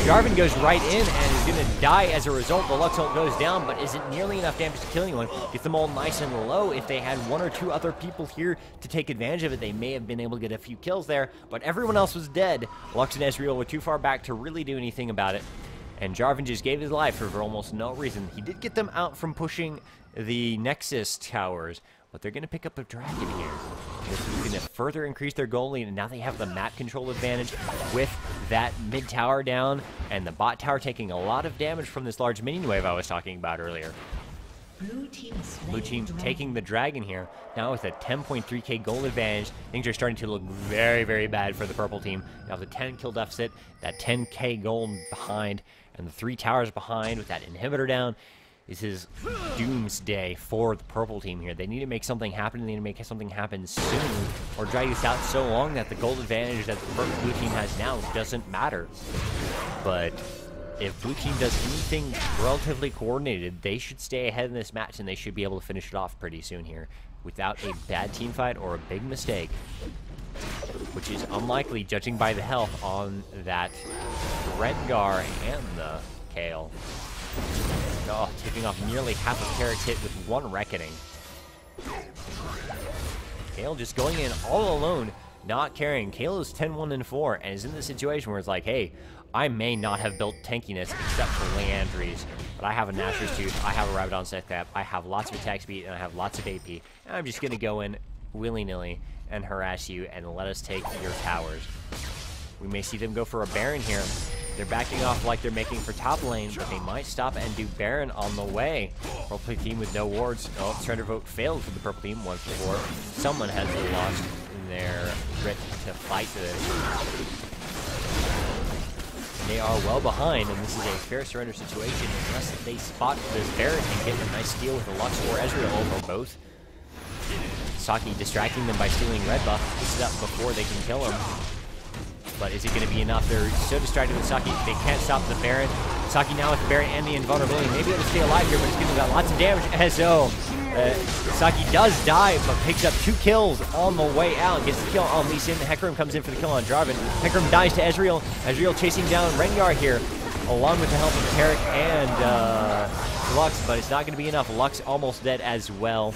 Jarvan goes right in and is going to die as a result. The Lux ult goes down, but isn't nearly enough damage to kill anyone. Get them all nice and low. If they had 1 or 2 other people here to take advantage of it, they may have been able to get a few kills there, but everyone else was dead. Lux and Ezreal were too far back to really do anything about it, and Jarvan just gave his life for almost no reason. He did get them out from pushing the Nexus towers, but they're going to pick up a dragon here. This is going to further increase their goal lead, and now they have the map control advantage with that mid tower down, and the bot tower taking a lot of damage from this large minion wave I was talking about earlier. Blue team taking the dragon here. Now with a 10.3k gold advantage, things are starting to look very, very bad for the purple team. Now the 10 kill deficit, that 10k gold behind, and the 3 towers behind with that inhibitor down. This is doomsday for the purple team here. They need to make something happen, and they need to make something happen soon, or drag this out so long that the gold advantage that the blue team has now doesn't matter. But if blue team does anything relatively coordinated, they should stay ahead in this match, and they should be able to finish it off pretty soon here without a bad team fight or a big mistake, which is unlikely judging by the health on that Rengar and the Kayle. Oh, taking off nearly half of Tarik's hit with 1 Reckoning. Kayle just going in all alone, not carrying. Kayle is 10-1-4 and is in the situation where it's like, hey, I may not have built tankiness except for Leandries, but I have a Nashor's Tooth, I have a Rabadon Set Cap, I have lots of attack speed, and I have lots of AP, and I'm just going to go in willy-nilly and harass you and let us take your towers. We may see them go for a Baron here. They're backing off like they're making for top lane, but they might stop and do Baron on the way. Purple team with no wards. Oh, surrender vote failed for the purple team once before. Someone has lost their grit to fight this. They are well behind, and this is a fair surrender situation unless they spot this Baron and get a nice steal with a Lux or Ezreal or both. Saki distracting them by stealing red buff, picks it up before they can kill him. But is it going to be enough? They're so distracted with Saki, they can't stop the Baron. Saki now with the Baron and the invulnerability. Maybe able to stay alive here, but it's going to got lots of damage. And so, Saki does die, but picks up 2 kills on the way out. Gets the kill on Lee Sin. Hecarim comes in for the kill on Jarvan. Hecarim dies to Ezreal. Ezreal chasing down Rengar here, along with the help of Tarik and Lux, but it's not going to be enough. Lux almost dead as well.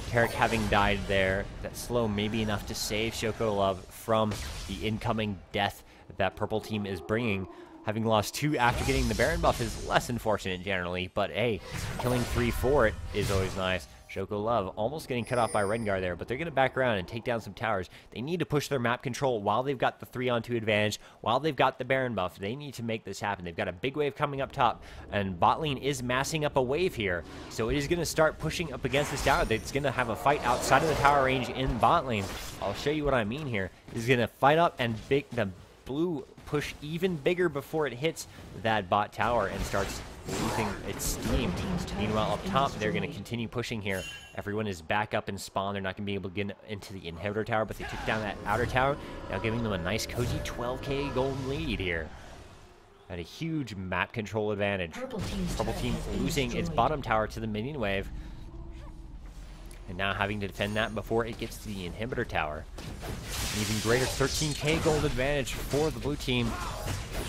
Tarik having died there. That slow may be enough to save Shoko Love from the incoming death that purple team is bringing. Having lost 2 after getting the Baron buff is less unfortunate generally, but hey, killing 3 for it is always nice. Shoko Love almost getting cut off by Rengar there, but they're going to back around and take down some towers. They need to push their map control while they've got the 3-on-2 advantage, while they've got the Baron buff. They need to make this happen. They've got a big wave coming up top, and bot lane is massing up a wave here. So it is going to start pushing up against this tower. It's going to have a fight outside of the tower range in bot lane. I'll show you what I mean here. It's going to fight up and the blue push even bigger before it hits that bot tower and starts losing its steam. Meanwhile, up top, they're going to continue pushing here. Everyone is back up and spawn. They're not going to be able to get into the inhibitor tower, but they took down that outer tower, now giving them a nice, cozy 12k gold lead here. At a huge map control advantage. Purple team losing its bottom tower to the minion wave. And now having to defend that before it gets to the inhibitor tower. An even greater 13k gold advantage for the blue team.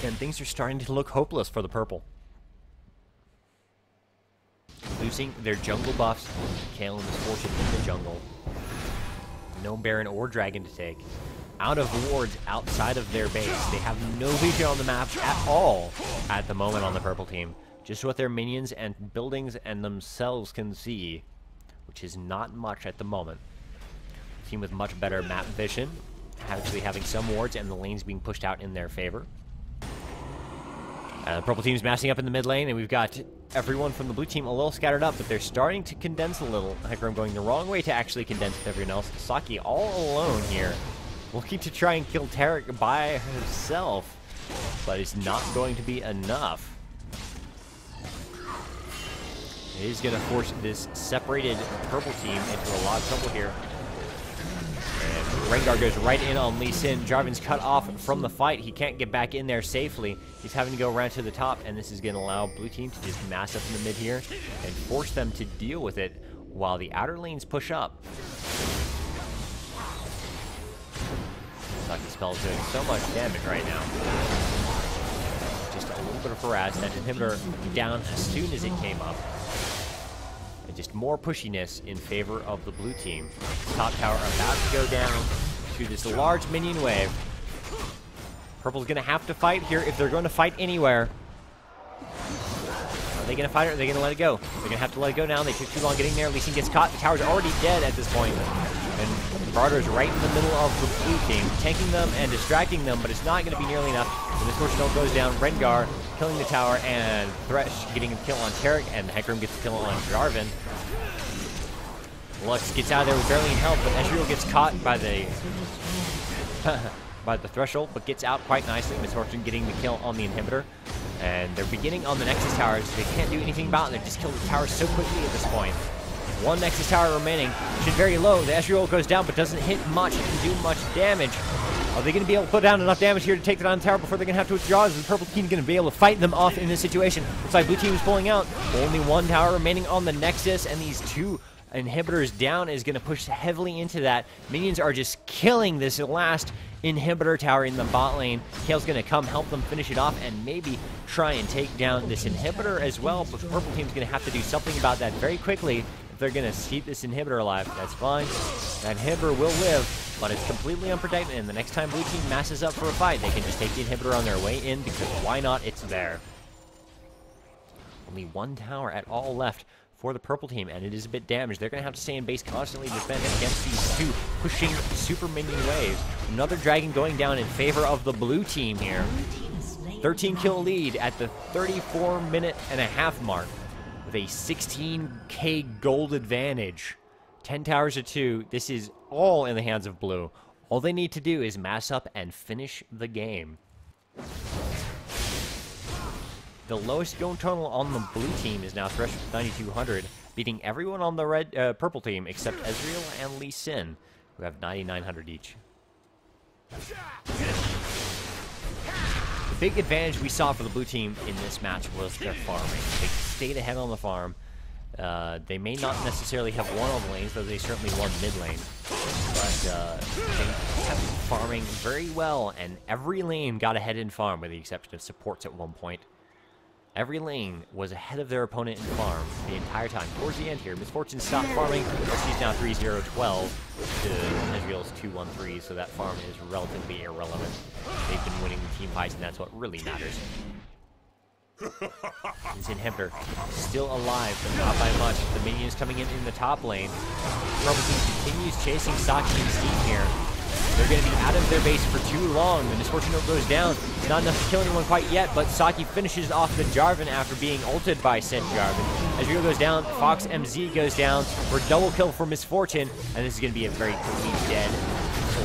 And things are starting to look hopeless for the purple. Losing their jungle buffs. Kale and Misfortune in the jungle. No Baron or Dragon to take. Out of wards outside of their base. They have no vision on the map at all at the moment on the purple team. Just what their minions and buildings and themselves can see, which is not much at the moment. Team with much better map vision, actually having some wards and the lanes being pushed out in their favor. The purple team's massing up in the mid lane, and we've got everyone from the blue team a little scattered up, but they're starting to condense a little. Hecarim going the wrong way to actually condense with everyone else. Saki all alone here, looking to try and kill Tarek by herself, but it's not going to be enough. It is going to force this separated purple team into a lot of trouble here. And Rengar goes right in on Lee Sin. Jarvan's cut off from the fight. He can't get back in there safely. He's having to go around to the top, and this is going to allow blue team to just mass up in the mid here and force them to deal with it while the outer lanes push up. Saki's spell is doing so much damage right now. Just a little bit of harass. That inhibitor down as soon as it came up. And just more pushiness in favor of the blue team. Top tower about to go down through this large minion wave. Purple's going to have to fight here if they're going to fight anywhere. Are they going to fight it or are they going to let it go? They're going to have to let it go now. They took too long getting there. Lee Sin gets caught. The tower's already dead at this point. And Barter's right in the middle of the blue team, tanking them and distracting them, but it's not going to be nearly enough. When this Misfortune goes down, Rengar killing the tower, and Thresh getting a kill on Tarek, and Hecarim gets a kill on Jarvan. Lux gets out of there with barely any help, but Ezreal gets caught by the by the threshold, but gets out quite nicely. Misfortune getting the kill on the inhibitor. And they're beginning on the Nexus towers. They can't do anything about it. They just killed the tower so quickly at this point. One Nexus tower remaining, which is very low. The Ezreal goes down, but doesn't hit much and do much damage. Are they going to be able to put down enough damage here to take it on the tower before they're going to have to withdraw? Is the purple team going to be able to fight them off in this situation? Looks like blue team is pulling out. Only one tower remaining on the Nexus, and these two inhibitors down is going to push heavily into that. Minions are just killing this last inhibitor tower in the bot lane. Kale's going to come help them finish it off and maybe try and take down this inhibitor as well, but the purple team's going to have to do something about that very quickly. They're going to keep this inhibitor alive. That's fine. That inhibitor will live, but it's completely unprotected, and the next time blue team masses up for a fight, they can just take the inhibitor on their way in, because why not? It's there. Only one tower at all left for the purple team, and it is a bit damaged. They're going to have to stay in base, constantly defend against these two pushing super minion waves. Another dragon going down in favor of the blue team here. 13 kill lead at the 34-minute-and-a-half mark. With a 16k gold advantage. 10 towers to 2. This is all in the hands of blue. All they need to do is mass up and finish the game. The lowest gold total on the blue team is now Thresh with 9,200, beating everyone on the purple team except Ezreal and Lee Sin, who have 9,900 each. The big advantage we saw for the blue team in this match was their farming. They stayed ahead on the farm. They may not necessarily have won all the lanes, though they certainly won mid lane. But they kept farming very well, and every lane got ahead in farm, with the exception of supports at one point. Every lane was ahead of their opponent in farm the entire time. Towards the end here, Misfortune stopped farming. She's now 3-0-12 to Ezreal's 2-1-3, so that farm is relatively irrelevant. They've been winning the team fights, and that's what really matters. This inhibitor still alive, but not by much. The minions coming in the top lane. Purple team continues chasing Saki and Steam here. They're going to be out of their base for too long. The Misfortune goes down. It's not enough to kill anyone quite yet, but Saki finishes off the Jarvan after being ulted by said Jarvan. Ezreal goes down. Fox MZ goes down for a double kill for Misfortune, and this is going to be a very clean dead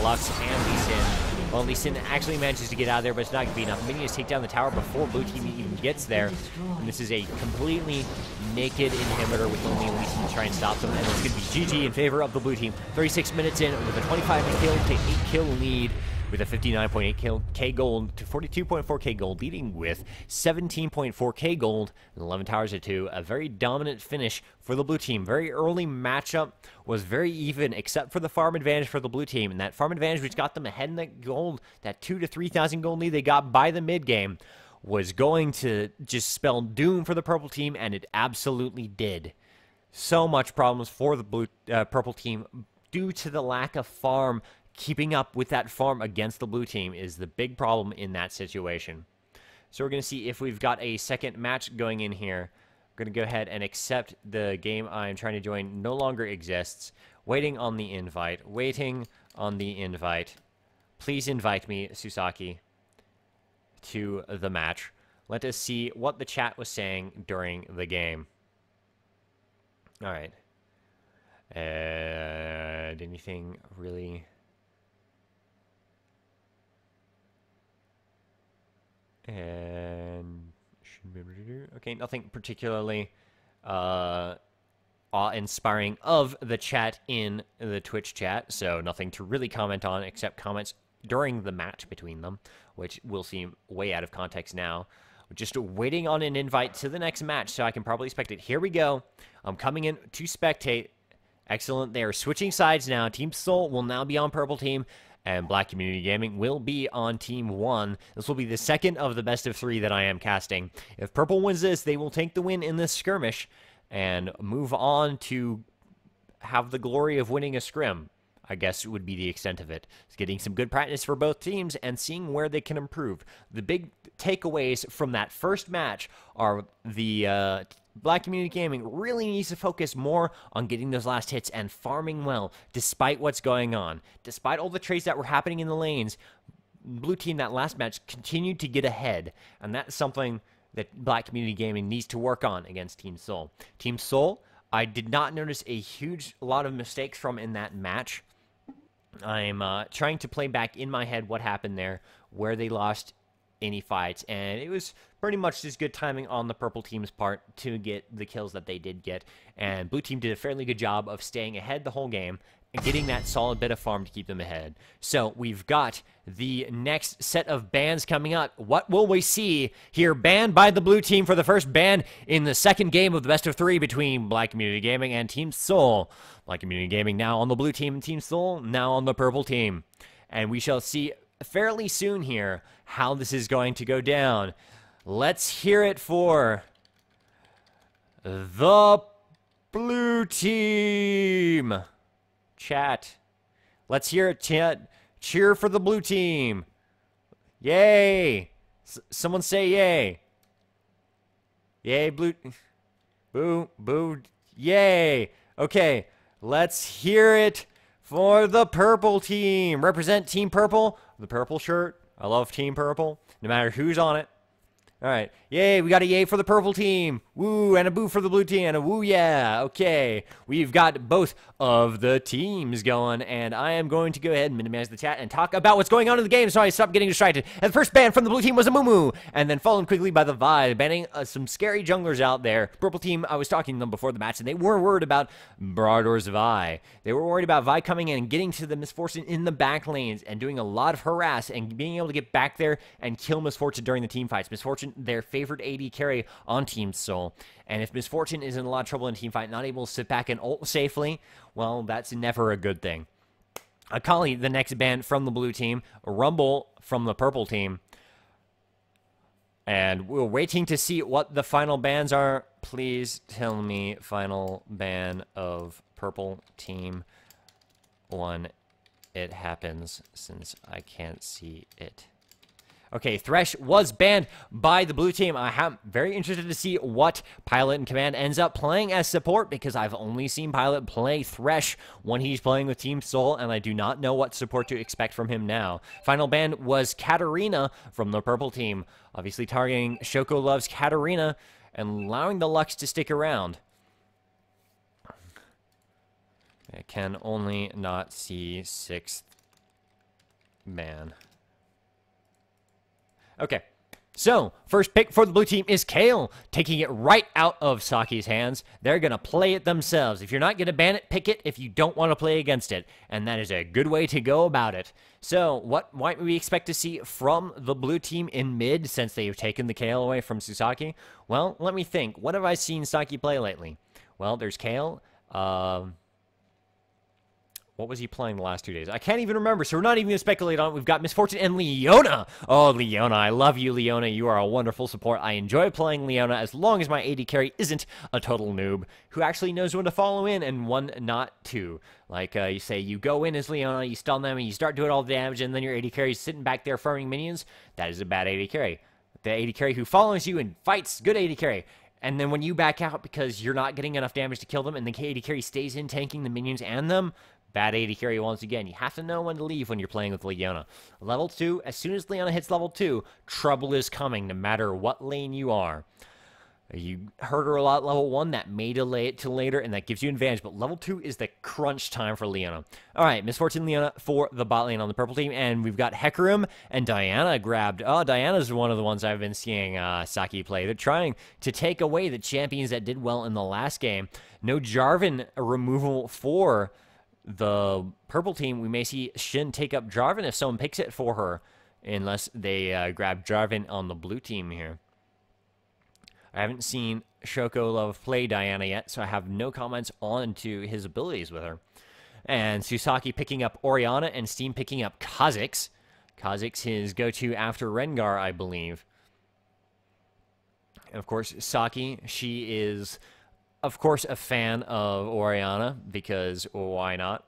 Lux and Lee Sin. Well, Lee Sin actually manages to get out of there, but it's not going to be enough. Minions take down the tower before blue team even gets there. And this is a completely naked inhibitor with only Lee Sin to try and stop them. And it's going to be GG in favor of the blue team. 36 minutes in with a 25 kill to 8 kill lead, with a 59.8k gold to 42.4k gold, leading with 17.4k gold and 11 towers to 2. A very dominant finish for the blue team. Very early matchup was very even, except for the farm advantage for the blue team. And that farm advantage, which got them ahead in the gold, that 2,000 to 3,000 gold lead they got by the mid game, was going to just spell doom for the purple team, and it absolutely did. So much problems for the purple team due to the lack of farm. Keeping up with that farm against the blue team is the big problem in that situation. So we're going to see if we've got a second match going in here. I'm going to go ahead and accept the game I'm trying to join no longer exists. Waiting on the invite. Waiting on the invite. Please invite me, Susaki, to the match. Let us see what the chat was saying during the game. All right. Anything really? And should be able to do. Okay, nothing particularly awe-inspiring of the chat in the Twitch chat, so nothing to really comment on except comments during the match between them, which will seem way out of context now. Just waiting on an invite to the next match so I can probably spectate. Here we go. I'm coming in to spectate. Excellent. They are switching sides now. Team Tsoul will now be on purple team, and Black Community Gaming will be on Team 1. This will be the second of the best of 3 that I am casting. If purple wins this, they will take the win in this skirmish and move on to have the glory of winning a scrim. I guess would be the extent of it. It's getting some good practice for both teams and seeing where they can improve. The big takeaways from that first match are the Black Community Gaming really needs to focus more on getting those last hits and farming well, despite what's going on. Despite all the trades that were happening in the lanes, blue team that last match continued to get ahead, and that's something that Black Community Gaming needs to work on against Team Tsoul. Team Tsoul, I did not notice a huge lot of mistakes from in that match. I'm trying to play back in my head what happened there, where they lost any fights, and it was pretty much just good timing on the purple team's part to get the kills that they did get, and blue team did a fairly good job of staying ahead the whole game and getting that solid bit of farm to keep them ahead. So we've got the next set of bans coming up. What will we see here? Banned by the blue team for the first ban in the second game of the best of 3 between Black Community Gaming and Team Tsoul. Black Community Gaming now on the blue team and Team Tsoul now on the purple team. And we shall see fairly soon here how this is going to go down. Let's hear it for the blue team. Chat. Let's hear it, chat. Cheer for the blue team. Yay. Someone say yay. Yay, blue. Boo, boo, yay. Okay, let's hear it for the purple team. Represent Team Purple. The purple shirt. I love Team Purple, no matter who's on it. All right. Yay, we got a yay for the purple team. Woo, and a boo for the blue team, and a woo yeah. Okay, we've got both of the teams going, and I am going to go ahead and minimize the chat and talk about what's going on in the game so I stop getting distracted. And the first ban from the blue team was a Moo, and then followed quickly by the Vi, banning some scary junglers out there. Purple team, I was talking to them before the match, and they were worried about Brador's Vi. They were worried about Vi coming in and getting to the Misfortune in the back lanes and doing a lot of harass and being able to get back there and kill Misfortune during the team fights. Misfortune, their favorite AD carry on Team Tsoul. And if Misfortune is in a lot of trouble in a team fight, not able to sit back and ult safely, well, that's never a good thing. Akali, the next ban from the blue team. Rumble from the purple team. And we're waiting to see what the final bans are. Please tell me final ban of purple team when it happens, since I can't see it. Okay, Thresh was banned by the blue team. I'm very interested to see what Pilot and Command ends up playing as support, because I've only seen Pilot play Thresh when he's playing with Team Tsoul, and I do not know what support to expect from him now. Final ban was Katarina from the purple team, obviously targeting Shoko Loves Katarina and allowing the Lux to stick around. I can only not see 6th ban. Okay, So, first pick for the blue team is Kale, taking it right out of Saki's hands. They're going to play it themselves. If you're not going to ban it, pick it if you don't want to play against it. And that is a good way to go about it. So, what might we expect to see from the blue team in mid since they've taken the Kale away from Susaki? Well, let me think. What have I seen Saki play lately? Well, there's Kale. What was he playing the last 2 days? I can't even remember, so we're not even going to speculate on it. We've got Misfortune and Leona. Oh, Leona. I love you, Leona. You are a wonderful support. I enjoy playing Leona as long as my AD carry isn't a total noob who actually knows when to follow in and when not to. Like, you say, you go in as Leona, you stun them, and you start doing all the damage, and then your AD carry is sitting back there farming minions. That is a bad AD carry. The AD carry who follows you and fights, good AD carry. And then when you back out because you're not getting enough damage to kill them, and the AD carry stays in tanking the minions and them, bad AD carry once again. You have to know when to leave when you're playing with Leona. Level 2, as soon as Leona hits level 2, trouble is coming no matter what lane you are. You hurt her a lot at level 1, that may delay it till later, and that gives you an advantage, but level 2 is the crunch time for Leona. Alright, Misfortune Leona for the bot lane on the purple team, and we've got Hecarim and Diana grabbed. Oh, Diana's one of the ones I've been seeing Saki play. They're trying to take away the champions that did well in the last game. No Jarvan removal for the purple team. We may see Shin take up Jarvan if someone picks it for her, unless they grab Jarvan on the blue team here. I haven't seen Shoko Love play Diana yet, so I have no comments on to his abilities with her. And Susaki picking up Orianna and Steam picking up Kha'Zix. Kha'Zix his go-to after Rengar, I believe. And of course, Saki, she is of course, a fan of Orianna, because why not?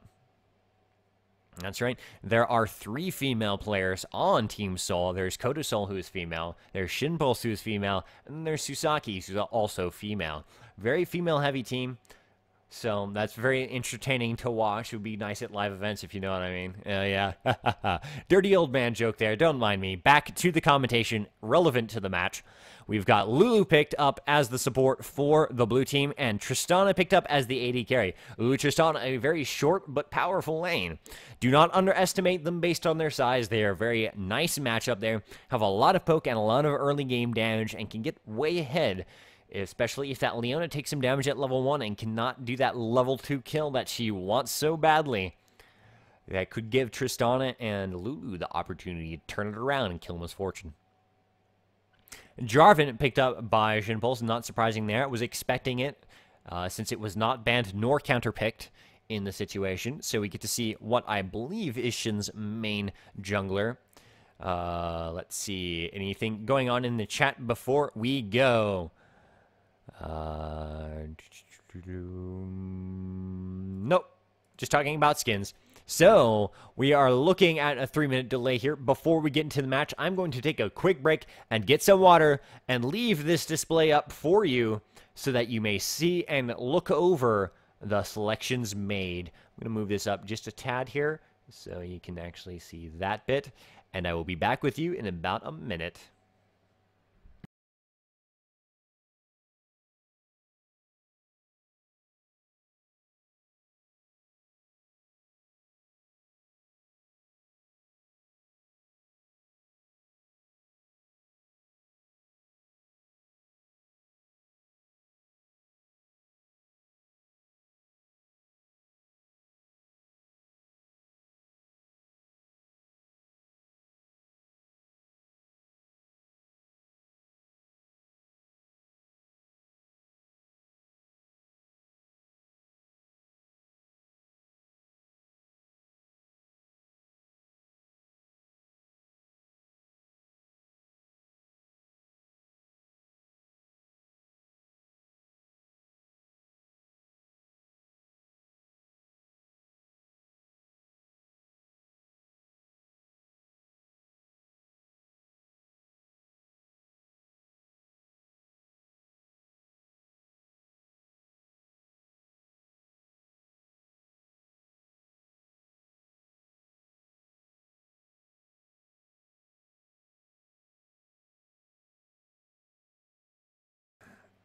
That's right. There are 3 female players on Team Tsoul. There's Tsoul, who is female. There's Shinpulse, who is female. And there's Susaki, who's also female. Very female-heavy team. So that's very entertaining to watch. It would be nice at live events, if you know what I mean. Yeah. Dirty old man joke there. Don't mind me. Back to the commentation relevant to the match. We've got Lulu picked up as the support for the blue team, and Tristana picked up as the AD carry. Lulu Tristana, a very short but powerful lane. Do not underestimate them based on their size. They are a very nice matchup there. Have a lot of poke and a lot of early game damage, and can get way ahead, especially if that Leona takes some damage at level 1 and cannot do that level 2 kill that she wants so badly. That could give Tristana and Lulu the opportunity to turn it around and kill Misfortune. Jarvan picked up by Shinpulse, not surprising there. Was expecting it, since it was not banned nor counterpicked in the situation. So we get to see what I believe is Shin's main jungler. Let's see, anything going on in the chat before we go? Nope, just talking about skins. So, we are looking at a 3-minute delay here. Before we get into the match, I'm going to take a quick break and get some water and leave this display up for you so that you may see and look over the selections made. I'm going to move this up just a tad here so you can actually see that bit, and I will be back with you in about a minute.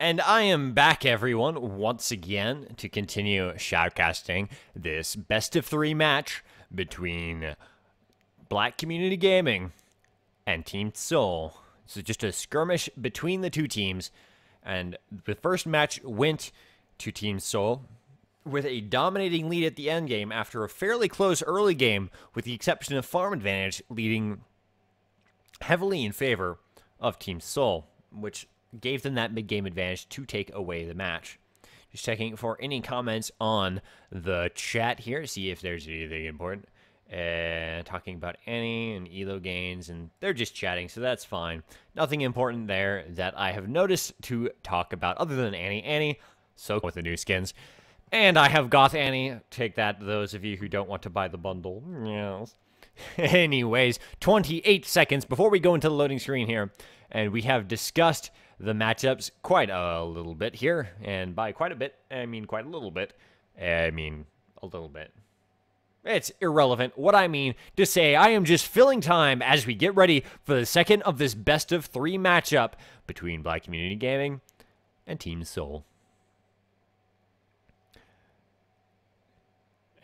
And I am back, everyone, once again to continue shoutcasting this best of 3 match between Black Community Gaming and Team Tsoul. So just a skirmish between the two teams. And the first match went to Team Tsoul with a dominating lead at the end game after a fairly close early game, with the exception of farm advantage leading heavily in favor of Team Tsoul, which gave them that mid-game advantage to take away the match. Just checking for any comments on the chat here, see if there's anything important. Talking about Annie and elo gains, and they're just chatting, so that's fine. Nothing important there that I have noticed to talk about other than Annie. Annie, so cool with the new skins. And I have got Annie. Take that, those of you who don't want to buy the bundle. Yes. Anyways, 28 seconds before we go into the loading screen here, and we have discussed the matchups quite a little bit here. And by quite a bit, I mean quite a little bit. I mean a little bit. It's irrelevant. What I mean to say, I am just filling time as we get ready for the second of this best-of-3 matchup between Black Community Gaming and Team Tsoul.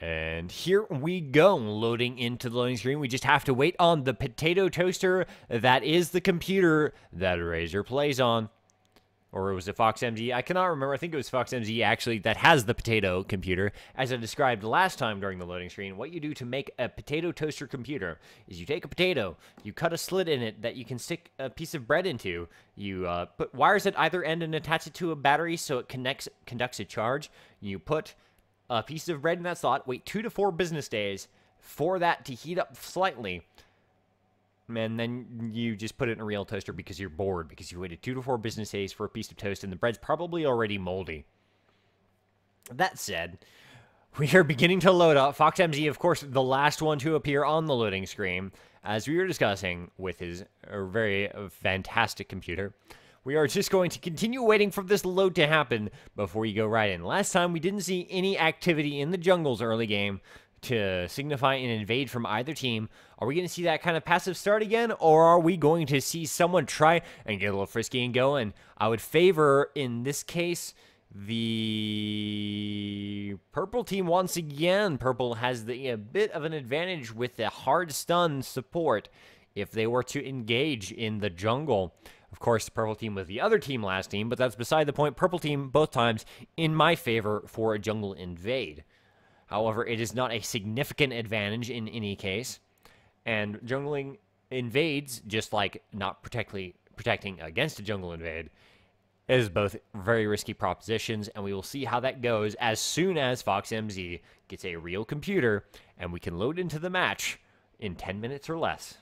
And here we go, loading into the loading screen. We just have to wait on the potato toaster that is the computer that Razor plays on. Or was it Fox MZ? I cannot remember. I think it was Fox MZ, actually, that has the potato computer. As I described last time during the loading screen, what you do to make a potato toaster computer is you take a potato, you cut a slit in it that you can stick a piece of bread into, you put wires at either end and attach it to a battery so it conducts a charge. You put a piece of bread in that slot, wait 2 to 4 business days for that to heat up slightly, and then you just put it in a real toaster because you're bored, because you waited 2 to 4 business days for a piece of toast, and the bread's probably already moldy. That said, we are beginning to load up. Fox MZ, of course, the last one to appear on the loading screen, as we were discussing with his very fantastic computer. We are just going to continue waiting for this load to happen before you go right in. Last time, we didn't see any activity in the jungle's early game to signify an invade from either team. Are we going to see that kind of passive start again, or are we going to see someone try and get a little frisky and go? And I would favor, in this case, the purple team once again. Purple has a bit of an advantage with the hard stun support if they were to engage in the jungle. Of course, the purple team was the other team last team, but that's beside the point. Purple team, both times, in my favor for a jungle invade. However, it is not a significant advantage in any case. And jungling invades, just like not protecting against a jungle invade, is both very risky propositions, and we will see how that goes as soon as Fox MZ gets a real computer and we can load into the match in 10 minutes or less.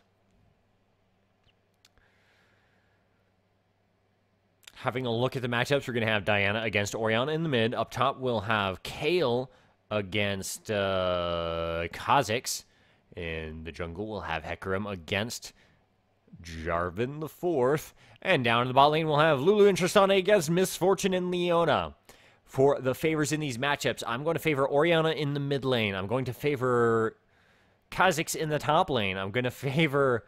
Having a look at the matchups, we're going to have Diana against Orianna in the mid. Up top, we'll have Kale against Kha'Zix. In the jungle, we'll have Hecarim against Jarvan the Fourth. And down in the bot lane, we'll have Lulu and Tristana against Misfortune and Leona. For the favors in these matchups, I'm going to favor Orianna in the mid lane. I'm going to favor Kha'Zix in the top lane. I'm going to favor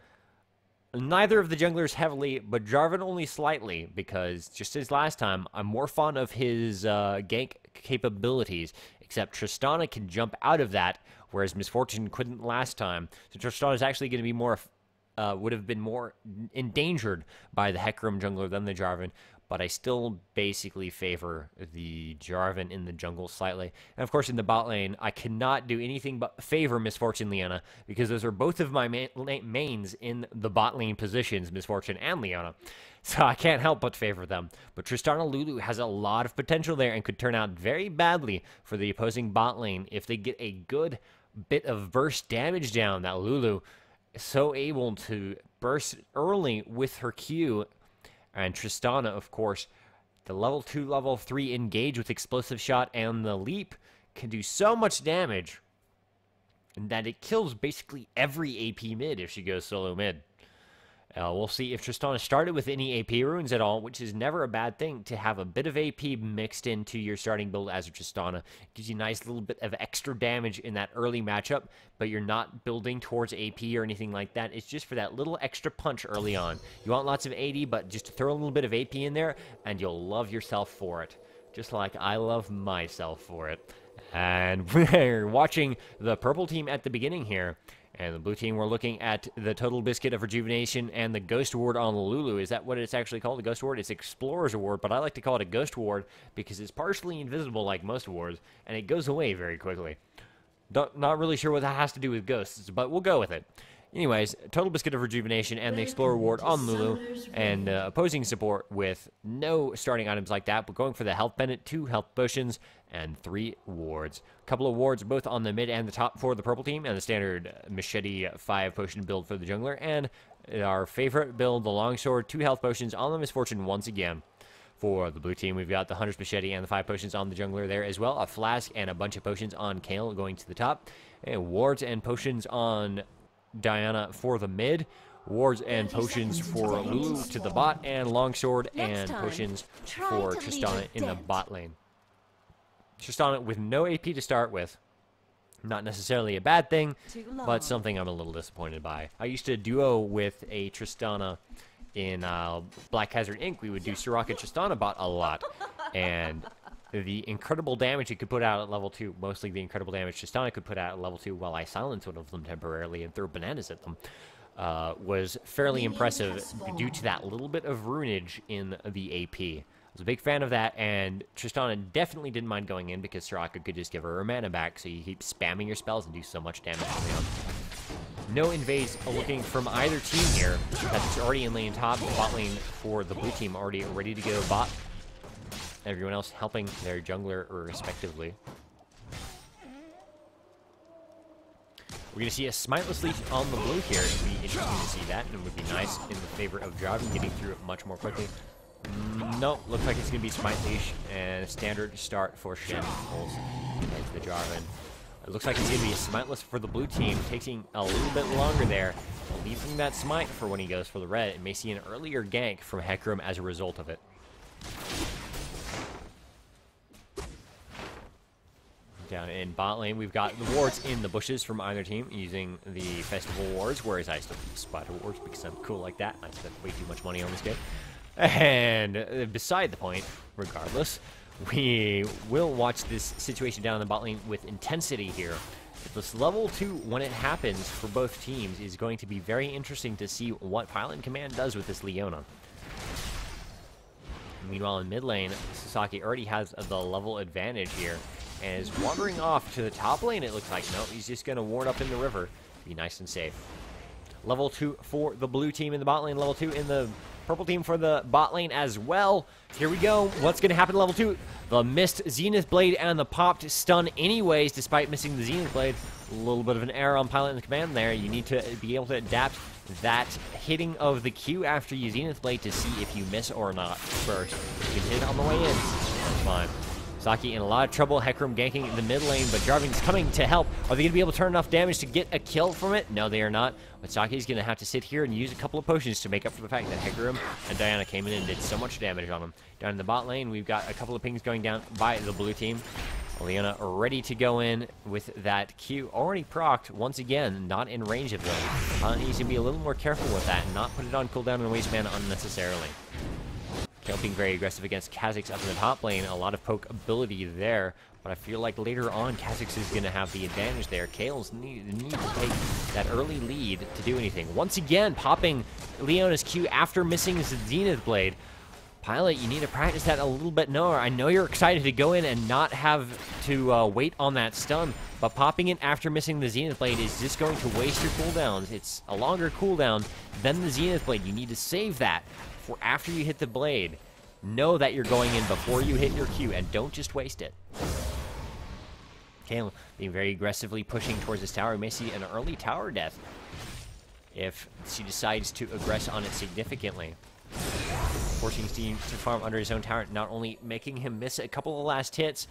neither of the junglers heavily, but Jarvan only slightly, because just as last time, I'm more fond of his gank capabilities, except Tristana can jump out of that, whereas Misfortune couldn't last time. So Tristana is actually going to be more, would have been more endangered by the Hecarim jungler than the Jarvan, but I still basically favor the Jarvan in the jungle slightly. And of course, in the bot lane, I cannot do anything but favor Misfortune Leona, because those are both of my mains in the bot lane positions, Misfortune and Leona. So I can't help but favor them. But Tristana Lulu has a lot of potential there and could turn out very badly for the opposing bot lane if they get a good bit of burst damage down. That Lulu is so able to burst early with her Q. And Tristana, of course, the level 2, level 3 engage with Explosive Shot and the Leap can do so much damage that it kills basically every AP mid if she goes solo mid. We'll see if Tristana started with any AP runes at all, which is never a bad thing to have a bit of AP mixed into your starting build as a Tristana. It gives you a nice little bit of extra damage in that early matchup, but you're not building towards AP or anything like that. It's just for that little extra punch early on. You want lots of AD, but just throw a little bit of AP in there, and you'll love yourself for it. Just like I love myself for it. And we're watching the purple team at the beginning here. And the blue team, we're looking at the Total Biscuit of Rejuvenation and the Ghost Ward on Lulu. Is that what it's actually called, the Ghost Ward? It's Explorer's Ward, but I like to call it a Ghost Ward because it's partially invisible like most wards, and it goes away very quickly. Not really sure what that has to do with ghosts, but we'll go with it. Anyways, Total Biscuit of Rejuvenation and the Explorer Ward on Lulu, and opposing support with no starting items like that, but going for the Health Pendant, 2 Health Potions, and 3 wards. A couple of wards both on the mid and the top for the purple team, and the standard Machete 5 potion build for the jungler, and our favorite build, the Longsword, 2 Health Potions on the Misfortune once again. For the blue team, we've got the Hunter's Machete and the 5 potions on the jungler there as well, a Flask and a bunch of potions on Kale going to the top, and wards and potions on Diana for the mid, wards and potions for Lulu to the bot, and longsword and potions for Tristana in the bot lane. Tristana with no AP to start with. Not necessarily a bad thing, but something I'm a little disappointed by. I used to duo with a Tristana in Black Hazard Inc. We would do Soraka Tristana bot a lot, and the incredible damage it could put out at level 2, mostly the incredible damage Tristana could put out at level 2 while I silence one of them temporarily and throw bananas at them, was fairly impressive due to that little bit of ruinage in the AP. I was a big fan of that, and Tristana definitely didn't mind going in because Soraka could just give her mana back, so you keep spamming your spells and do so much damage early on. No invades looking from either team here. That's already in lane top, bot lane for the blue team already ready to go bot. Everyone else helping their jungler respectively. We're going to see a Smiteless Leech on the blue here. It would be interesting to see that, and it would be nice in the favor of Jarvan getting through it much more quickly. No, looks like it's going to be Smite Leash and a standard start for Shen pulls as the Jarvan. It looks like it's going to be a Smiteless for the blue team, taking a little bit longer there, leaving that Smite for when he goes for the red, and may see an earlier gank from Hecarim as a result of it. Down in bot lane, we've got the wards in the bushes from either team using the festival wards, whereas I still use spider wards because I'm cool like that. I spent way too much money on this game. And beside the point, regardless, we will watch this situation down in the bot lane with intensity here. This level 2, when it happens for both teams, is going to be very interesting to see what Pilot Command does with this Leona. Meanwhile, in mid lane, Sasaki already has the level advantage here and is wandering off to the top lane, it looks like. No, he's just going to ward up in the river. Be nice and safe. Level 2 for the blue team in the bot lane. Level 2 in the purple team for the bot lane as well. Here we go. What's going to happen to level 2? The missed Zenith Blade and the popped stun anyways, despite missing the Zenith Blade. A little bit of an error on Pilot and Command there. You need to be able to adapt that hitting of the Q after you Zenith Blade to see if you miss or not first. You can hit it on the way in. That's fine. Saki in a lot of trouble. Hecarim ganking in the mid lane, but Jarvan's coming to help. Are they going to be able to turn enough damage to get a kill from it? No, they are not. But Saki's going to have to sit here and use a couple of potions to make up for the fact that Hecarim and Diana came in and did so much damage on him. Down in the bot lane, we've got a couple of pings going down by the blue team. Leona ready to go in with that Q already procced. Once again, not in range of them. Needs to be a little more careful with that and not put it on cooldown and waste mana unnecessarily. Kale being very aggressive against Kha'Zix up in the top lane. A lot of poke ability there, but I feel like later on Kha'Zix is going to have the advantage there. Kale's need to take that early lead to do anything. Once again, popping Leona's Q after missing his Zenith Blade. Pilot, you need to practice that a little bit more. I know you're excited to go in and not have to wait on that stun, but popping it after missing the Zenith Blade is just going to waste your cooldowns. It's a longer cooldown than the Zenith Blade. You need to save that for after you hit the blade. Know that you're going in before you hit your Q, and don't just waste it. Kale being very aggressively pushing towards this tower. We may see an early tower death if she decides to aggress on it significantly. Forcing his team to farm under his own tower, not only making him miss a couple of last hits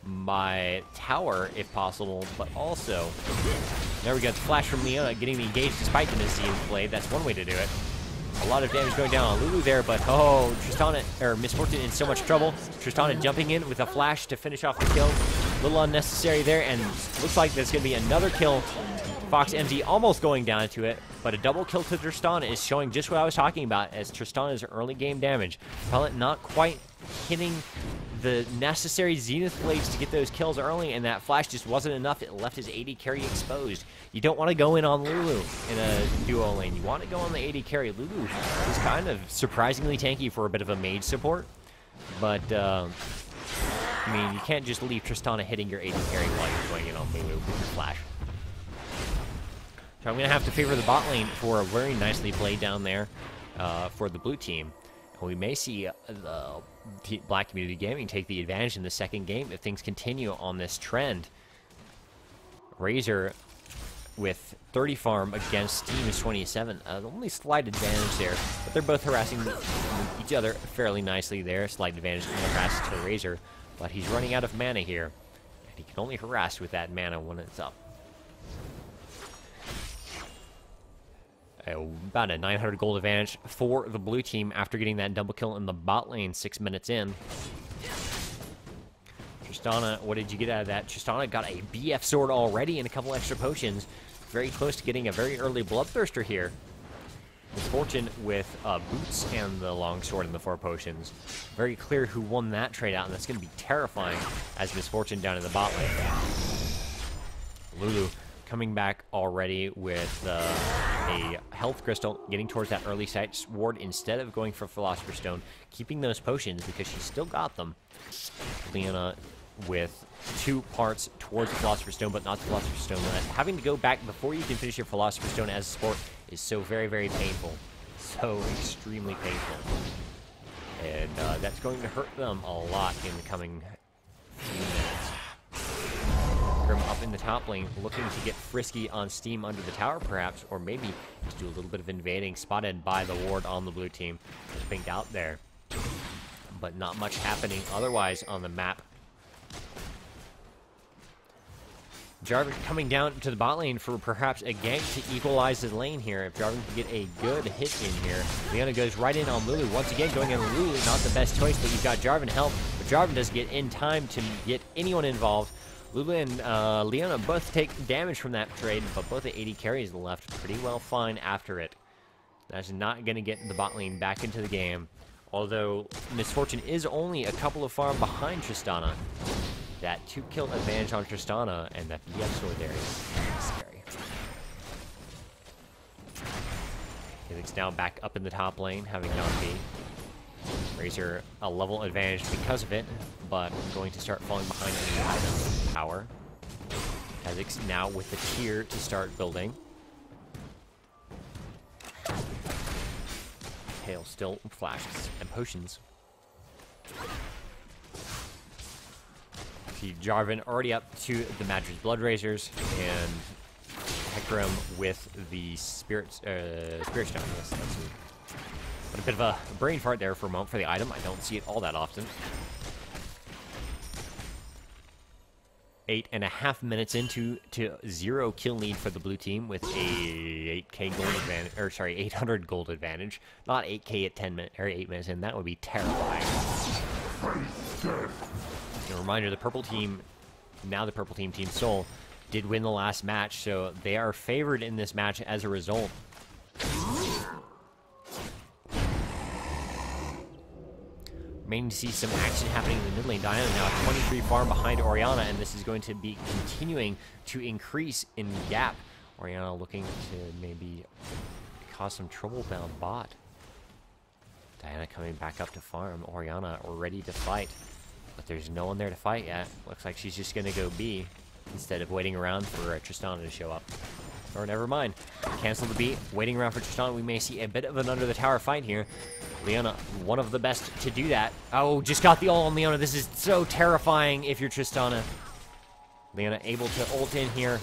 by tower, if possible, but also, there we go, the flash from Leona getting the engage despite the missed Zenith Blade. That's one way to do it. A lot of damage going down on Lulu there, but oh, Tristana, or Misfortune in so much trouble. Tristana jumping in with a flash to finish off the kill. A little unnecessary there, and looks like there's going to be another kill. Fox MZ almost going down to it, but a double kill to Tristana is showing just what I was talking about as Tristana's early game damage. Pilot not quite hitting the necessary Zenith Blades to get those kills early, and that flash just wasn't enough. It left his AD carry exposed. You don't want to go in on Lulu in a duo lane. You want to go on the AD carry. Lulu is kind of surprisingly tanky for a bit of a mage support, but I mean, you can't just leave Tristana hitting your AD carry while you're going in on Lulu with your flash. So I'm going to have to favor the bot lane for a very nicely played down there for the blue team. And we may see the Black Community Gaming take the advantage in the second game if things continue on this trend. Razor with 30 farm against Steam is 27. Only slight advantage there, but they're both harassing each other fairly nicely there. Slight advantage in the harass to Razor, but he's running out of mana here. And he can only harass with that mana when it's up. About a 900 gold advantage for the blue team after getting that double kill in the bot lane 6 minutes in. Tristana, what did you get out of that? Tristana got a BF sword already and a couple extra potions. Very close to getting a very early bloodthirster here. Misfortune with boots and the long sword and the 4 potions. Very clear who won that trade out, and that's going to be terrifying as Misfortune down in the bot lane. Lulu coming back already with a health crystal, getting towards that early sight ward instead of going for Philosopher's Stone, keeping those potions because she still got them. Leona with 2 parts towards the Philosopher's Stone, but not the Philosopher's Stone. Having to go back before you can finish your Philosopher's Stone as a sport is so very, very painful. So extremely painful. And that's going to hurt them a lot in the coming few minutes. Up in the top lane, looking to get frisky on Steam under the tower, perhaps, or maybe just do a little bit of invading, spotted by the ward on the blue team. Just pinked out there, but not much happening otherwise on the map. Jarvan coming down to the bot lane for perhaps a gank to equalize his lane here. If Jarvan can get a good hit in here, Leona goes right in on Lulu. Once again, going in on Lulu, not the best choice, but you've got Jarvan help. But Jarvan doesn't get in time to get anyone involved. Lulu and Leona both take damage from that trade, but both the AD carries left pretty well fine after it. That's not going to get the bot lane back into the game, although Misfortune is only a couple of farm behind Tristana. That 2-kill advantage on Tristana and that BF sword there is scary. Kha'Zix now back up in the top lane, having gone B. Razor a level advantage because of it, but going to start falling behind in the item power. Kha'Zix now with the tier to start building. Hail still flashes and potions. See Jarvan already up to the Madrid's Blood Razors, and Hecarim with the Spirit Stone. Yes, that's it. But a bit of a brain fart there for a moment for the item. I don't see it all that often. 8.5 minutes into 0 kill lead for the blue team with a 8k gold advantage, or sorry, 800 gold advantage. Not 8k at 10 minutes or 8 minutes in. That would be terrifying. A reminder: the purple team, now the purple team, Team Tsoul, did win the last match, so they are favored in this match as a result. Remaining to see some action happening in the mid lane. Diana now 23 farm behind Orianna, and this is going to be continuing to increase in gap. Orianna looking to maybe cause some trouble down bot. Diana coming back up to farm. Orianna ready to fight, but there's no one there to fight yet. Looks like she's just going to go B instead of waiting around for Tristana to show up. Or never mind. Cancel the B. Waiting around for Tristana. We may see a bit of an under the tower fight here. Leona, one of the best to do that. Oh, just got the ult on Leona. This is so terrifying if you're Tristana. Leona able to ult in here.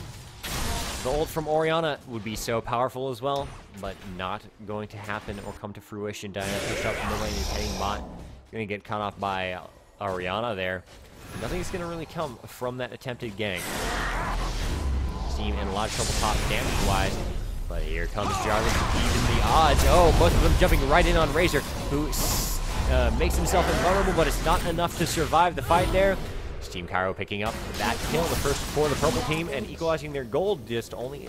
The ult from Orianna would be so powerful as well, but not going to happen or come to fruition. Diana pushed up in the lane, is heading bot. Going to get cut off by Orianna there. Nothing's going to really come from that attempted gank. Team in a lot of trouble top damage-wise. But here comes Jarvan to even the odds. Oh, both of them jumping right in on Razor, who makes himself invulnerable, but it's not enough to survive the fight there. Team Cairo picking up that kill, the first for the purple team, and equalizing their gold, just only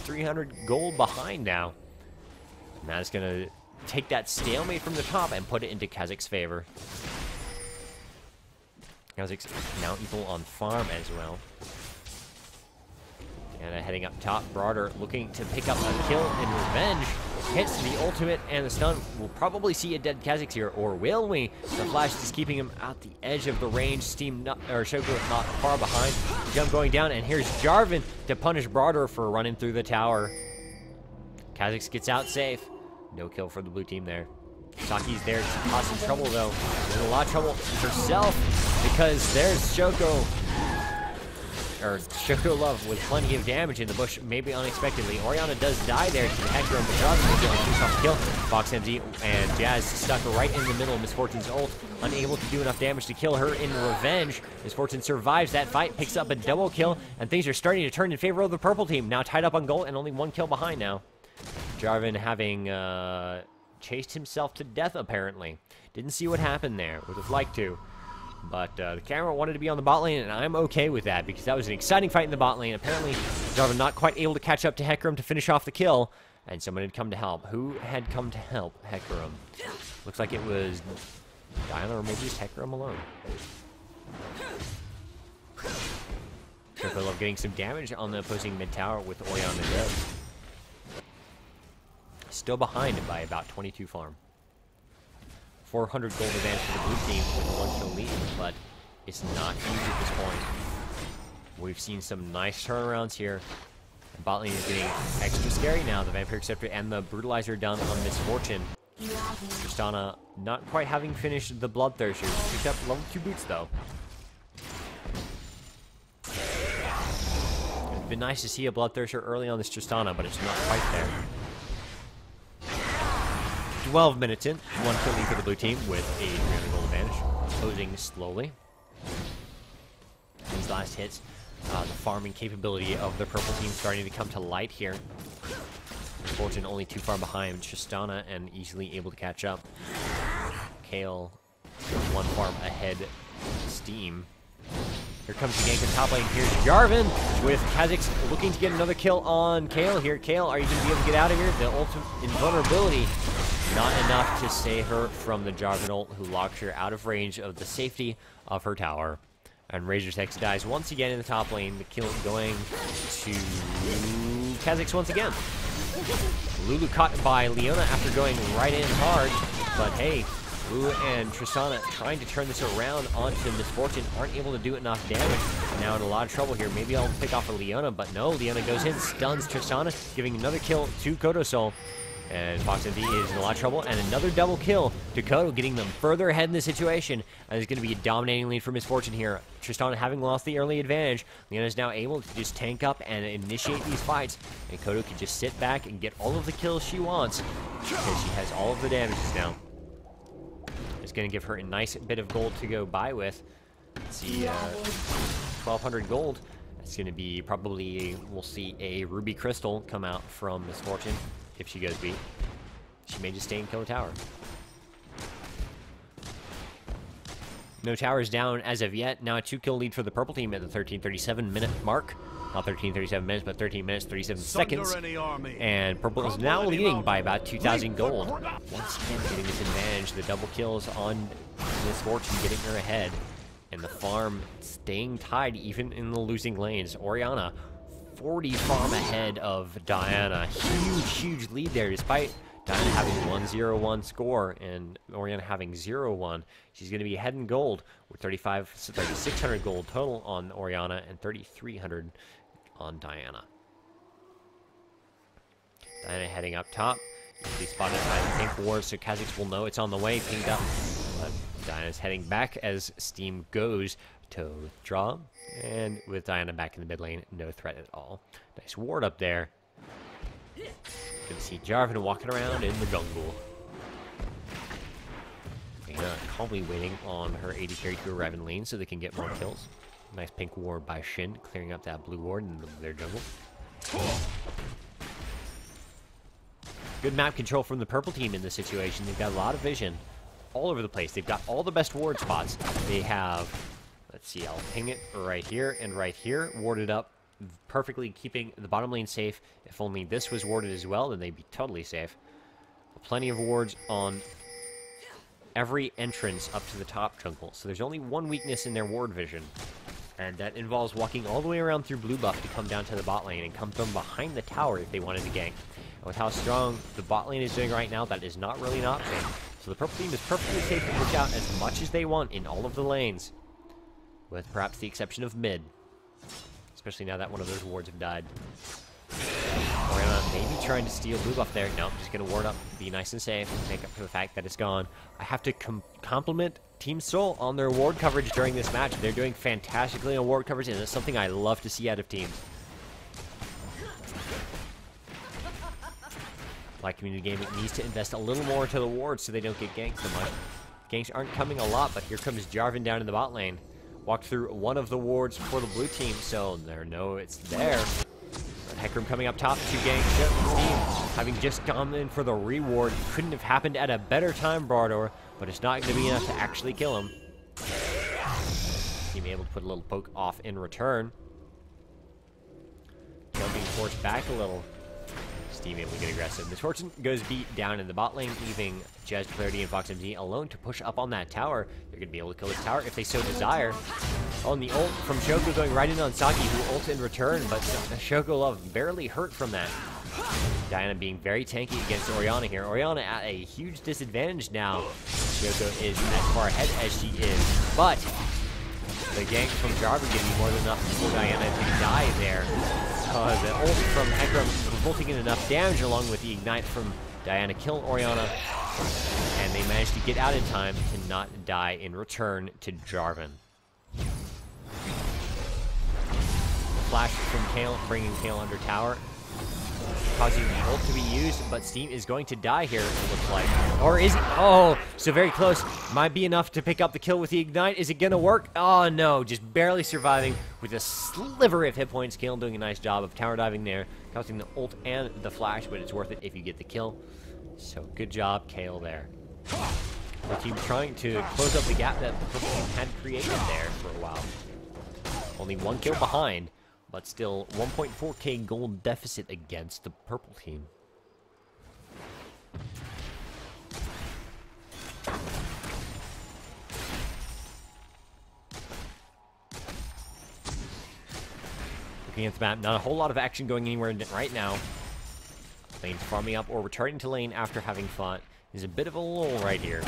300 gold behind now. And that is going to take that stalemate from the top and put it into Kha'Zix's favor. Kha'Zix now equal on farm as well. And heading up top, Broader looking to pick up a kill in revenge. Hits the ultimate and the stun. We'll probably see a dead Kha'Zix here, or will we? The flash is keeping him at the edge of the range. Shoko not far behind. Jump going down, and here's Jarvan to punish Broader for running through the tower. Kha'Zix gets out safe. No kill for the blue team there. Saki's there to cause some trouble, though. There's a lot of trouble herself because there's Shoko Love with plenty of damage in the bush, maybe unexpectedly. Orianna does die there to the Hecarim, but Jarvan will get a 2-shot kill. Fox MZ and Jazz stuck right in the middle of Miss Fortune's ult, unable to do enough damage to kill her in revenge. Miss Fortune survives that fight, picks up a double kill, and things are starting to turn in favor of the purple team. Now tied up on gold and only 1 kill behind now. Jarvan having chased himself to death, apparently. Didn't see what happened there. Would have liked to. But the camera wanted to be on the bot lane, and I'm okay with that, because that was an exciting fight in the bot lane. Apparently, Jarvan not quite able to catch up to Hecarim to finish off the kill, and someone had come to help. Who had come to help Hecarim? Looks like it was Diana, or maybe just Hecarim alone. Shoko Love getting some damage on the opposing mid tower with Orianna dead. Still behind by about 22 farm. 400 gold advantage for the blue team with a 1 kill lead, but it's not huge at this point. We've seen some nice turnarounds here. The bot lane is getting extra scary now. The Vampiric Scepter and the Brutalizer done on Miss Fortune. Tristana not quite having finished the Bloodthirster. Picked up level 2 boots though. It's been nice to see a Bloodthirster early on this Tristana, but it's not quite there. 12 minutes in, 1 kill lead for the blue team with a 300 gold advantage. Closing slowly. These last hits, the farming capability of the purple team starting to come to light here. Fortune only too far behind Tristana and easily able to catch up. Kayle 1 farm ahead Steam. Here comes the gank in top lane. Here's Jarvan with Kha'Zix looking to get another kill on Kayle here. Kayle, are you going to be able to get out of here? The ultimate invulnerability. Not enough to save her from the Jarvan ult, who locks her out of range of the safety of her tower. And Razor's Hex dies once again in the top lane. The kill going to Kha'Zix once again. Lulu caught by Leona after going right in hard. But hey, Lulu and Tristana trying to turn this around onto Miss Fortune aren't able to do enough damage. Now in a lot of trouble here. Maybe I'll pick off a Leona, but no. Leona goes in, stuns Tristana, giving another kill to Tsoul. And Fox MD is in a lot of trouble, and another double kill to Kodo, getting them further ahead in the situation. And there's going to be a dominating lead for Miss Fortune here. Tristana having lost the early advantage. Leona is now able to just tank up and initiate these fights. And Kodo can just sit back and get all of the kills she wants, because she has all of the damages now. It's going to give her a nice bit of gold to go by with. Let's see, 1,200 gold. That's going to be probably, we'll see a ruby crystal come out from Miss Fortune. If she goes beat, she may just stay and kill a tower. No towers down as of yet. Now a 2-kill lead for the purple team at the 13:37 minute mark. Not 13:37 minutes, but 13 minutes, 37 seconds. And purple is now leading by about 2,000 gold. Once again, getting this advantage. The double kills on Miss Fortune, getting her ahead. And the farm staying tied even in the losing lanes. Orianna 40 farm ahead of Diana. Huge lead there, despite Diana having 1-0-1 score and Orianna having 0-1. She's going to be ahead in gold with 3,600 gold total on Orianna and 3,300 on Diana. Diana heading up top. Easily spotted by the pink ward, so Kha'Zix will know it's on the way, pinged up. But Diana's heading back as Steam goes to withdraw, and with Diana back in the mid lane, no threat at all. Nice ward up there. Good to see Jarvan walking around in the jungle. Calmly waiting on her AD carry to arrive in lane so they can get more kills. Nice pink ward by Shin, clearing up that blue ward in their jungle. Good map control from the purple team in this situation. They've got a lot of vision all over the place. They've got all the best ward spots. They have, let's see, I'll ping it right here and right here, warded up, perfectly keeping the bottom lane safe. If only this was warded as well, then they'd be totally safe. Plenty of wards on every entrance up to the top jungle. So there's only one weakness in their ward vision. And that involves walking all the way around through blue buff to come down to the bot lane and come from behind the tower if they wanted to gank. And with how strong the bot lane is doing right now, that is not really an option. So the purple team is perfectly safe to push out as much as they want in all of the lanes. With perhaps the exception of mid. Especially now that one of those wards have died. Orianna maybe trying to steal blue buff there. No, I'm just going to ward up, be nice and safe, make up for the fact that it's gone. I have to compliment Team Tsoul on their ward coverage during this match. They're doing fantastically on ward coverage, and it's something I love to see out of teams. Like Community Gaming needs to invest a little more into the wards so they don't get ganked so much. Ganks aren't coming a lot, but here comes Jarvan down in the bot lane. Walked through one of the wards for the blue team, so there, no, it's there. Hecarim coming up top to gank Steam, having just gone in for the reward. Couldn't have happened at a better time, Bardor, but it's not going to be enough to actually kill him. Steam able to put a little poke off in return. Kill being forced back a little. Steam able to get aggressive. Misfortune goes beat down in the bot lane, leaving Jez, Clarity, and FoxMZ alone to push up on that tower. They're going to be able to kill this tower if they so desire. Oh, and the ult from Shoko going right in on Saki, who ults in return, but Shoko Love barely hurt from that. Diana being very tanky against Orianna here. Orianna at a huge disadvantage now. Shoko is as far ahead as she is, but the gank from Jarvan going to be more than enough for Diana to die there. The ult from Hecarim resulting in enough damage along with the ignite from Diana kill Orianna, and they managed to get out in time to not die in return to Jarvan. Flash from Kayle, bringing Kayle under tower, causing the ult to be used, but Steam is going to die here, it looks like. Or is he? Oh, so very close. Might be enough to pick up the kill with the ignite. Is it going to work? Oh, no. Just barely surviving with a sliver of hit points. Kayle doing a nice job of tower diving there, causing the ult and the flash, but it's worth it if you get the kill. So good job, Kayle there. The team trying to close up the gap that the purple team had created there for a while. Only one kill behind, but still 1.4k gold deficit against the purple team. Looking at the map, not a whole lot of action going anywhere right now. Lane farming up or returning to lane after having fought is a bit of a lull right here.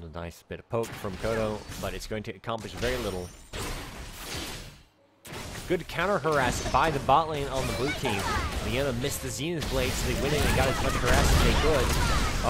A nice bit of poke from Kodo, but it's going to accomplish very little. Good counter harass by the bot lane on the blue team. Leona missed the Zenith Blade, so they went in and got as much harass as they could.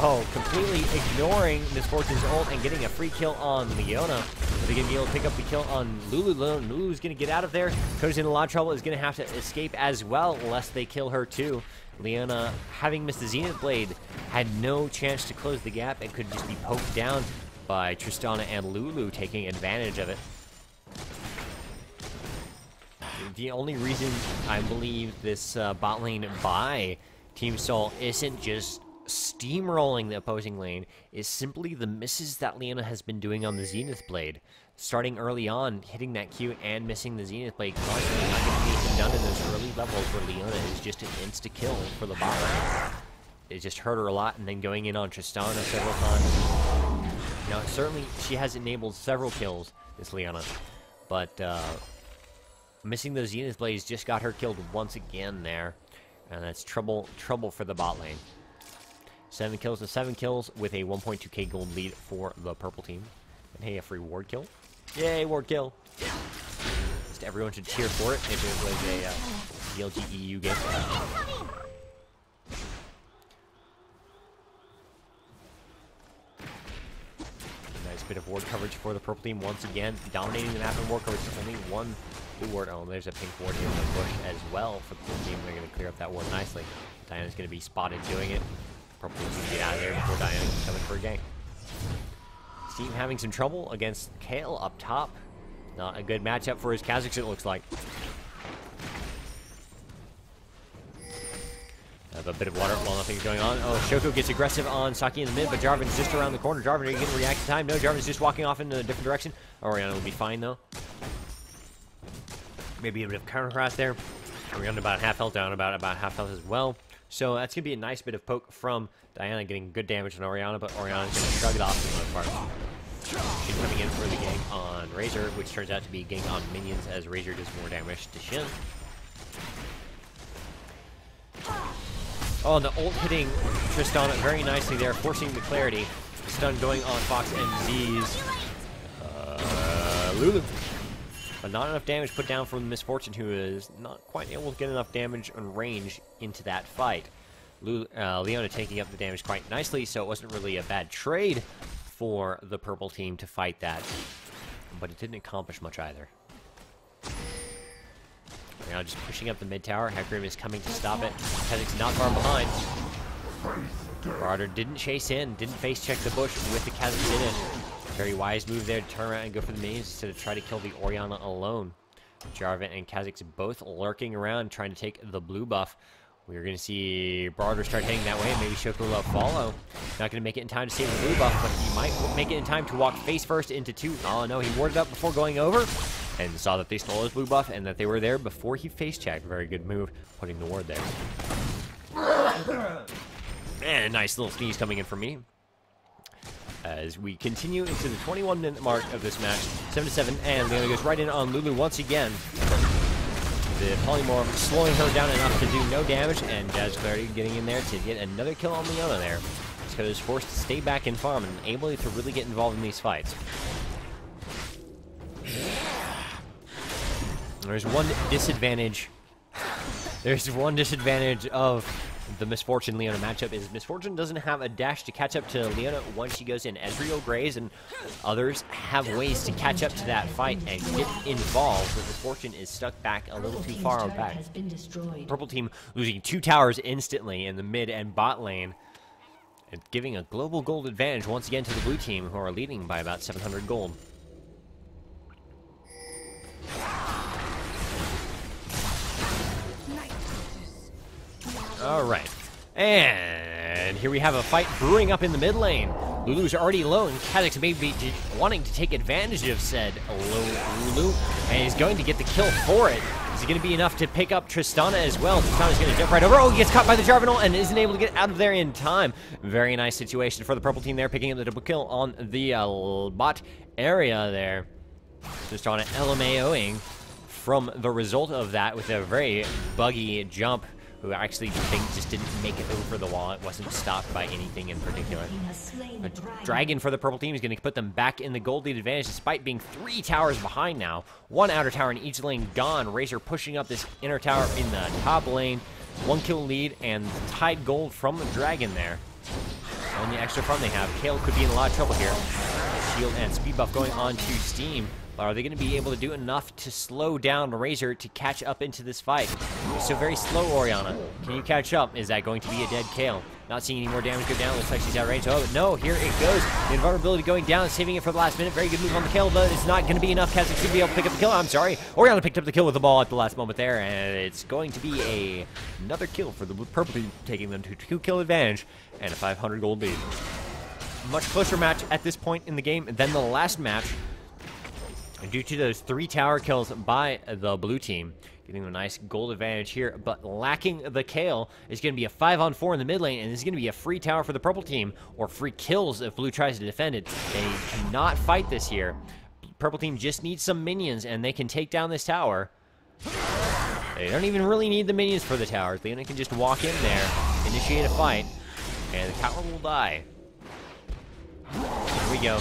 Oh, completely ignoring Misfortune's ult and getting a free kill on Leona. Are they going to be able to pick up the kill on Lulu? Lulu's going to get out of there. Kodo's in a lot of trouble, is going to have to escape as well, lest they kill her too. Leona, having missed the Zenith Blade, had no chance to close the gap and could just be poked down by Tristana and Lulu taking advantage of it. The only reason I believe this bot lane by Team Tsoul isn't just steamrolling the opposing lane is simply the misses that Leona has been doing on the Zenith Blade. Starting early on, hitting that Q and missing the Zenith Blade constantly, not getting anything done in those early levels where Leona is just an insta-kill for the bot lane. It just hurt her a lot, and then going in on Tristana several times. Now, certainly, she has enabled several kills, this Leona, but missing those Zenith Blades just got her killed once again there, and that's trouble for the bot lane. 7 kills to 7 kills with a 1.2k gold lead for the purple team. And hey, a free ward kill. Yay, ward kill. Just everyone should cheer for it if it was a DLG EU game. Nice bit of ward coverage for the purple team once again, dominating the map in ward coverage. Only one blue ward. Oh, there's a pink ward here in the bush as well for the purple team. They're going to clear up that ward nicely. Diana's going to be spotted doing it. Purple team's going to get out of there before Diana can come in for a gank. Steam having some trouble against Kayle up top. Not a good matchup for his Kazakhs, it looks like. Have a bit of water while nothing's going on. Oh, Shoko gets aggressive on Saki in the mid, but Jarvan's just around the corner. Jarvan, are you going to react in time? No, Jarvan's just walking off in a different direction. Orianna will be fine, though. Maybe a bit of counter harass there. Orianna about half health, down about half health as well. So that's going to be a nice bit of poke from Diana, getting good damage on Orianna, but Orianna's going to shrug it off for the most part. She's coming in for the gank on Razor, which turns out to be gank on minions as Razor does more damage to Shin. Oh, and the ult hitting Tristana very nicely there, forcing the clarity. Stun going on Fox and Z's Lulu. But not enough damage put down from Misfortune, who is not quite able to get enough damage and range into that fight. Leona taking up the damage quite nicely, so it wasn't really a bad trade for the purple team to fight that. But it didn't accomplish much either. Now just pushing up the mid tower. Hecarim is coming to stop it. Kha'Zix's not far behind. Marauder didn't chase in, didn't face check the bush with the Kha'Zix in it. Very wise move there to turn around and go for the minions instead of try to kill the Orianna alone. Jarvan and Kha'Zix both lurking around trying to take the blue buff. We're going to see Marauder start heading that way, and maybe Shoku will follow. Not going to make it in time to save the blue buff, but he might make it in time to walk face first into 2. Oh no, he warded up before going over, and saw that they stole his blue buff, and that they were there before he face checked. Very good move, putting the ward there. And a nice little sneeze coming in from me. As we continue into the 21-minute mark of this match, 7-7, and Leona goes right in on Lulu once again. The Polymorph slowing her down enough to do no damage, and Jazz Clarity getting in there to get another kill on Leona there. Scud is forced to stay back in farm and able to really get involved in these fights. There's one disadvantage. There's one disadvantage of the Misfortune Leona matchup is Misfortune doesn't have a dash to catch up to Leona once she goes in. Ezreal Grays and others have ways to catch up to that fight and get involved, but Misfortune is stuck back a little too far back. Purple team losing 2 towers instantly in the mid and bot lane, and giving a global gold advantage once again to the blue team, who are leading by about 700 gold. Alright, and here we have a fight brewing up in the mid lane. Lulu's already low, and Kha'Zix may be wanting to take advantage of said low Lulu, and he's going to get the kill for it. Is it going to be enough to pick up Tristana as well? Tristana's going to jump right over. Oh, he gets caught by the Jarvan ult and isn't able to get out of there in time. Very nice situation for the purple team there, picking up the double kill on the bot area there. Tristana LMAOing from the result of that with a very buggy jump, who actually just didn't make it over the wall. It wasn't stopped by anything in particular. A dragon for the purple team is going to put them back in the gold lead advantage despite being 3 towers behind now. 1 outer tower in each lane gone. Razor pushing up this inner tower in the top lane. 1 kill lead and tied gold from the dragon there. On the extra farm they have, Kayle could be in a lot of trouble here. Shield and speed buff going on to Steam. But are they going to be able to do enough to slow down Razor to catch up into this fight? So very slow, Orianna. Can you catch up? Is that going to be a dead Kayle? Not seeing any more damage go down. Looks like she's outranged. Oh, no, here it goes. The invulnerability going down, saving it for the last minute. Very good move on the Kayle, but it's not going to be enough. Kha'Zix should be able to pick up the kill. I'm sorry. Orianna picked up the kill with the ball at the last moment there, and it's going to be another kill for the purple team, taking them to 2-kill advantage and a 500 gold lead. Much closer match at this point in the game than the last match, due to those 3 tower kills by the blue team, getting a nice gold advantage here, but lacking the Kayle is going to be a 5-on-4 in the mid lane, and it's going to be a free tower for the purple team, or free kills if blue tries to defend it. They cannot fight this here. Purple team just needs some minions, and they can take down this tower. They don't even really need the minions for the tower. Leona can just walk in there, initiate a fight, and the tower will die. Here we go.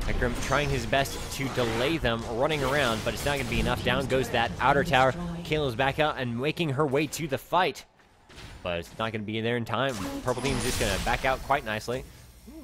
Hecarim trying his best to delay them running around, but it's not going to be enough. Down goes that outer tower. Kayla's back out and making her way to the fight, but it's not going to be there in time. Purple team's just going to back out quite nicely.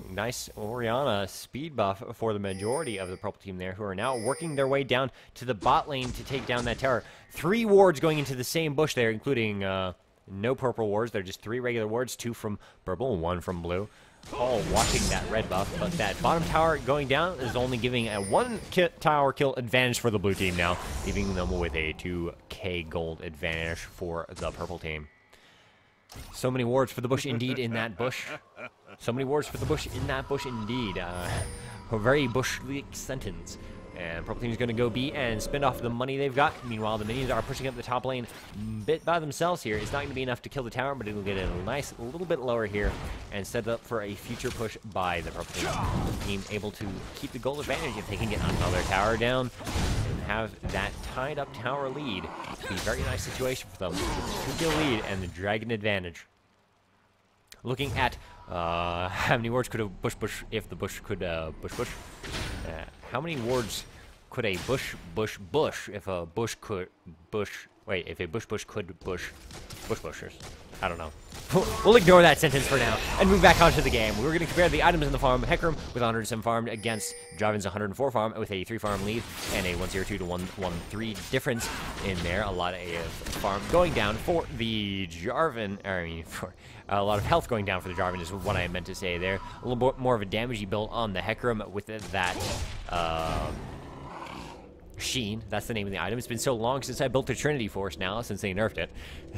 Nice Orianna speed buff for the majority of the purple team there, who are now working their way down to the bot lane to take down that tower. 3 wards going into the same bush there, including no purple wards. They're just 3 regular wards, 2 from purple and 1 from blue. All watching that red buff, but that bottom tower going down is only giving a 1 tower kill advantage for the blue team now, leaving them with a 2k gold advantage for the purple team. So many wards for the bush indeed in that bush. So many wards for the bush in that bush indeed. A very bush-like sentence. And Purple Team's going to go B and spend off the money they've got. Meanwhile, the minions are pushing up the top lane bit by themselves here. It's not going to be enough to kill the tower, but it'll get a nice little bit lower here and set up for a future push by the Purple Team able to keep the goal advantage if they can get another tower down and have that tied up tower lead. It'll be a very nice situation for them. 2-kill lead and the dragon advantage. Looking at how many wards could a bush if the bush could bush? How many wards could a bush if a bush could bush? Wait, if a bush could bushers? I don't know. We'll ignore that sentence for now and move back onto the game. We're going to compare the items in the farm. Hecarim with 107 farmed against Jarvan's 104 farm with a 3 farm lead and a 102 to 113 difference in there. A lot of farm going down for the Jarvan. For a lot of health going down for the Jarvan is what I meant to say there. A little bit more of a damagey build on the Hecarim with that. Sheen, that's the name of the item. It's been so long since I built the Trinity Force now, since they nerfed it.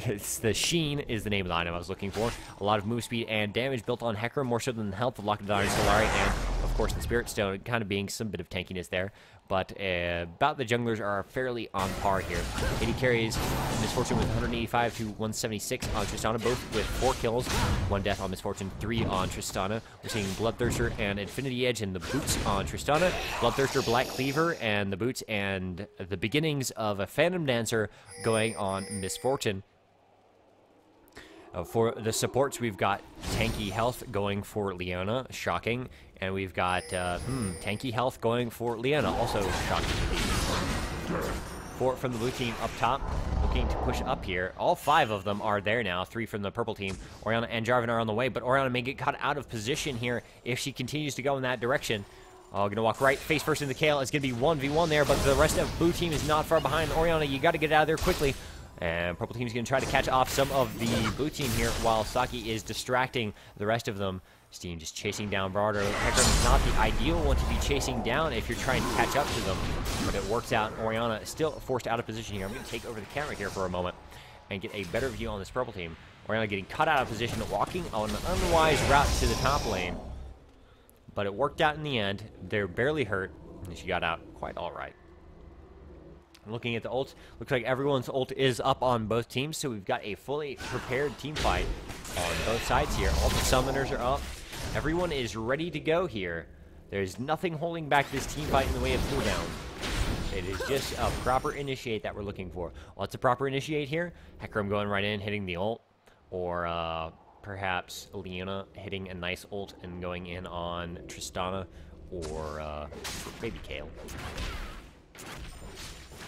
It's the Sheen is the name of the item I was looking for. A lot of move speed and damage built on Hecarim, more so than the health of Lock of Iron Solari, and of course the Spirit Stone, kind of being some bit of tankiness there. But about the junglers are fairly on par here. 80 carries Misfortune with 185 to 176 on Tristana, both with 4 kills. 1 death on Misfortune, 3 on Tristana. We're seeing Bloodthirster and Infinity Edge and the boots on Tristana. Bloodthirster, Black Cleaver, and the boots, and the beginnings of a Phantom Dancer going on Misfortune. For the supports, we've got tanky health going for Leona, shocking. And we've got tanky health going for Leona, also shocking. From the blue team up top, looking to push up here. All 5 of them are there now. 3 from the purple team. Orianna and Jarvan are on the way, but Orianna may get caught out of position here if she continues to go in that direction. Gonna walk right, face first into Kayle. It's gonna be 1v1 there, but the rest of blue team is not far behind. Orianna, you got to get out of there quickly. And purple team's gonna try to catch off some of the blue team here while Saki is distracting the rest of them. Steam just chasing down Bardo. Hecarim is not the ideal one to be chasing down if you're trying to catch up to them, but it works out. Orianna is still forced out of position here. I'm going to take over the camera here for a moment and get a better view on this purple team. Orianna getting cut out of position, walking on an unwise route to the top lane, but it worked out in the end. They're barely hurt, and she got out quite all right. Looking at the ult, looks like everyone's ult is up on both teams, so we've got a fully prepared team fight on both sides here. All the summoners are up. Everyone is ready to go here. There's nothing holding back this team fight in the way of cooldown. It is just a proper initiate that we're looking for. What's a proper initiate here? Hecarim going right in, hitting the ult, or perhaps Leona hitting a nice ult and going in on Tristana, or maybe Kayle.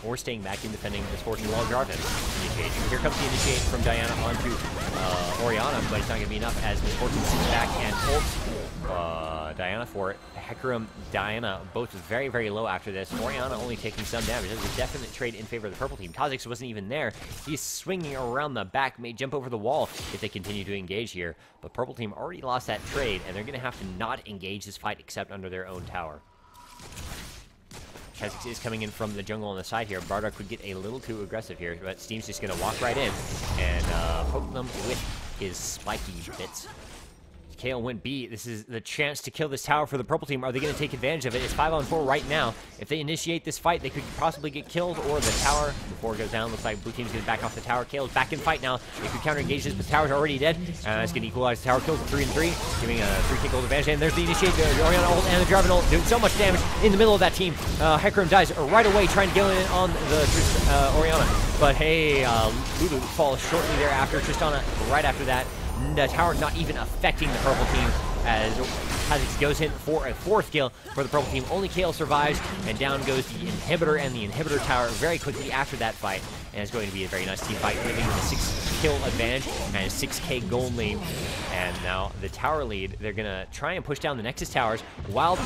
Or staying back and defending Misfortune while Jarvan initiate. Here comes the initiate from Diana onto Orianna, but it's not going to be enough as Misfortune sits back and ults Diana for it. Hecarim, Diana, both very, very low after this. Orianna only taking some damage. There's a definite trade in favor of the purple team. Kha'Zix wasn't even there. He's swinging around the back, may jump over the wall if they continue to engage here. But purple team already lost that trade, and they're going to have to not engage this fight except under their own tower. Kha'Zix is coming in from the jungle on the side here. Bardock could get a little too aggressive here, but Steam's just going to walk right in and poke them with his spiky bits. Kayle went B. This is the chance to kill this tower for the purple team. Are they going to take advantage of it? It's 5-on-4 right now. If they initiate this fight, they could possibly get killed, or the tower, before it goes down, looks like blue team's going to back off the tower. Kayle's back in fight now. They could counter-engage this, but the tower's already dead. It's going to equalize the tower kills 3-3, giving a 3-kick gold advantage. And there's the initiate, the Orianna ult and the Jarvan ult doing so much damage in the middle of that team. Hecarim dies right away, trying to get in on the Orianna. But hey, Lulu falls shortly thereafter. Tristana right after that. The tower not even affecting the purple team as Kha'Zix goes in for a 4th kill for the purple team. Only Kayle survives, and down goes the inhibitor and the inhibitor tower very quickly after that fight. And it's going to be a very nice team fight, giving a 6-kill advantage and a 6k gold lead. And now the tower lead, they're going to try and push down the Nexus towers while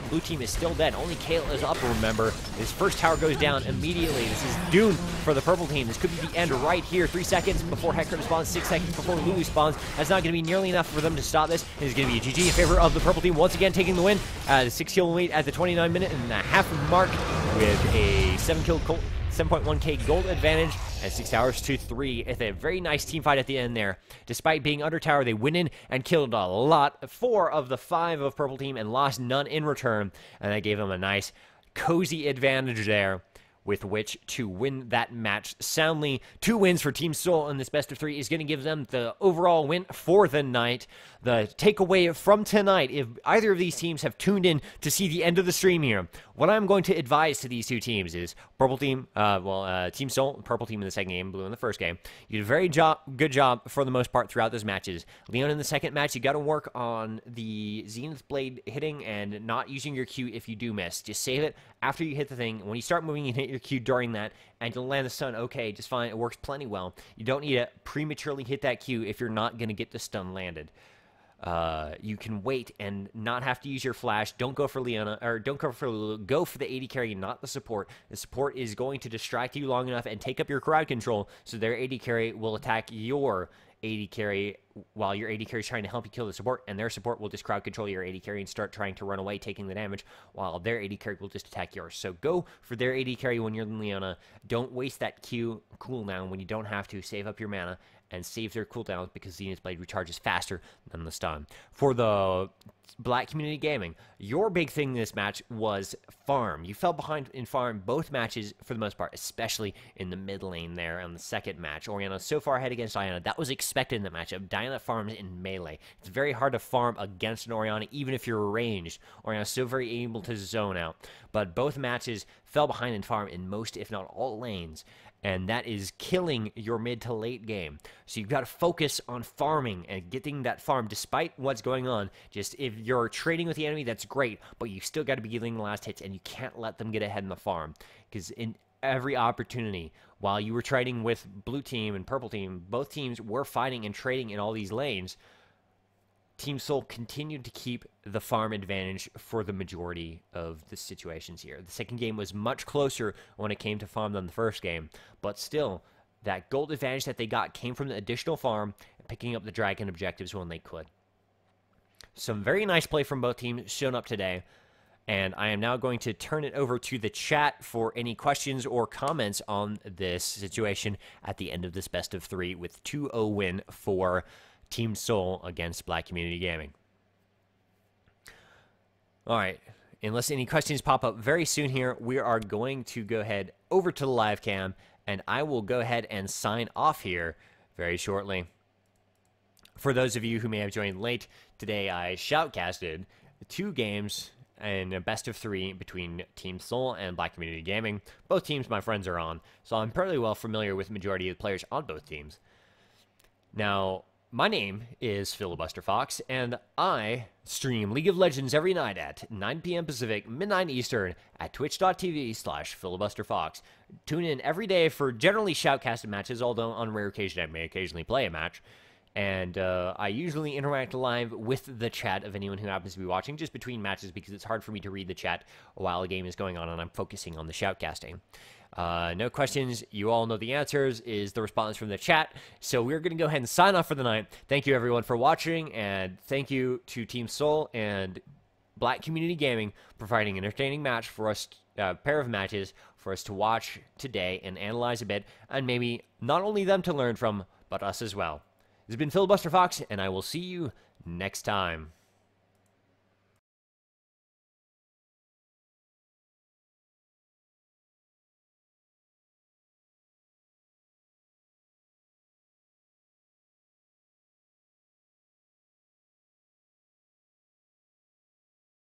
blue team is still dead. Only Kayle is up, remember. This first tower goes down immediately. This is doomed for the purple team. This could be the end right here. 3 seconds before Hecarim spawns, 6 seconds before Lulu spawns. That's not going to be nearly enough for them to stop this. It's going to be a GG in favor of the purple team, once again taking the win. The 6-kill lead at the 29-minute-and-a-half mark with a 7.1k gold advantage and 6 towers to 3. It's a very nice team fight at the end there. Despite being under tower, they went in and killed a lot. 4 of the 5 of purple team and lost none in return. And that gave them a nice cozy advantage there with which to win that match soundly. 2 wins for Team Tsoul in this best of 3 is going to give them the overall win for the night. The takeaway from tonight, if either of these teams have tuned in to see the end of the stream here, what I'm going to advise to these 2 teams is Purple Team, Team Tsoul, Purple Team in the second game, Blue in the first game. You did a very good job for the most part throughout those matches. Leon in the second match, you got to work on the Zenith Blade hitting and not using your Q if you do miss. Just save it after you hit the thing. When you start moving, you hit your Q during that, and you'll land the stun. Okay, just fine. It works plenty well. You don't need to prematurely hit that Q if you're not going to get the stun landed. You can wait and not have to use your flash. Don't go for Leona, or don't go for Lulu. Go for the AD carry, not the support. The support is going to distract you long enough and take up your crowd control, so their AD carry will attack your AD carry while your AD carry is trying to help you kill the support, and their support will just crowd control your AD carry and start trying to run away, taking the damage, while their AD carry will just attack yours. So go for their AD carry when you're in Leona. Don't waste that Q cooldown when you don't have to. Save up your mana and save their cooldowns because Zenith Blade recharges faster than the stun. For the Black Community Gaming, your big thing in this match was farm. You fell behind in farm both matches for the most part, especially in the mid lane there on the second match. Orianna so far ahead against Diana. That was expected in that matchup. Diana farms in melee. It's very hard to farm against an Orianna, even if you're ranged. Orianna's so very able to zone out. But both matches fell behind in farm in most, if not all, lanes. And that is killing your mid to late game. So you've got to focus on farming and getting that farm despite what's going on. Just if you're trading with the enemy, that's great, but you still got to be getting the last hits, and you can't let them get ahead in the farm. Because in every opportunity, while you were trading with blue team and purple team, both teams were fighting and trading in all these lanes. Team Tsoul continued to keep the farm advantage for the majority of the situations here. The second game was much closer when it came to farm than the first game, but still, that gold advantage that they got came from the additional farm and picking up the dragon objectives when they could. Some very nice play from both teams shown up today, and I am now going to turn it over to the chat for any questions or comments on this situation at the end of this best of 3 with 2-0 win for Team Tsoul against Black Community Gaming. All right, unless any questions pop up very soon here, we are going to go ahead over to the live cam, and I will go ahead and sign off here very shortly. For those of you who may have joined late, today I shoutcasted 2 games in a best of 3 between Team Tsoul and Black Community Gaming. Both teams my friends are on, so I'm fairly well familiar with the majority of the players on both teams. Now, my name is FilibusterFox, and I stream League of Legends every night at 9 p.m. Pacific, midnight Eastern, at twitch.tv/FilibusterFox. Tune in every day for generally shoutcasted matches, although on rare occasion I may occasionally play a match. And I usually interact live with the chat of anyone who happens to be watching, just between matches, because it's hard for me to read the chat while a game is going on and I'm focusing on the shoutcasting. No questions. You all know the answers is the response from the chat. So we're going to go ahead and sign off for the night. Thank you, everyone, for watching, and thank you to Team Tsoul and Black Community Gaming providing an entertaining match for us, pair of matches for us to watch today and analyze a bit, and maybe not only them to learn from, but us as well. This has been FilibusterFox, and I will see you next time.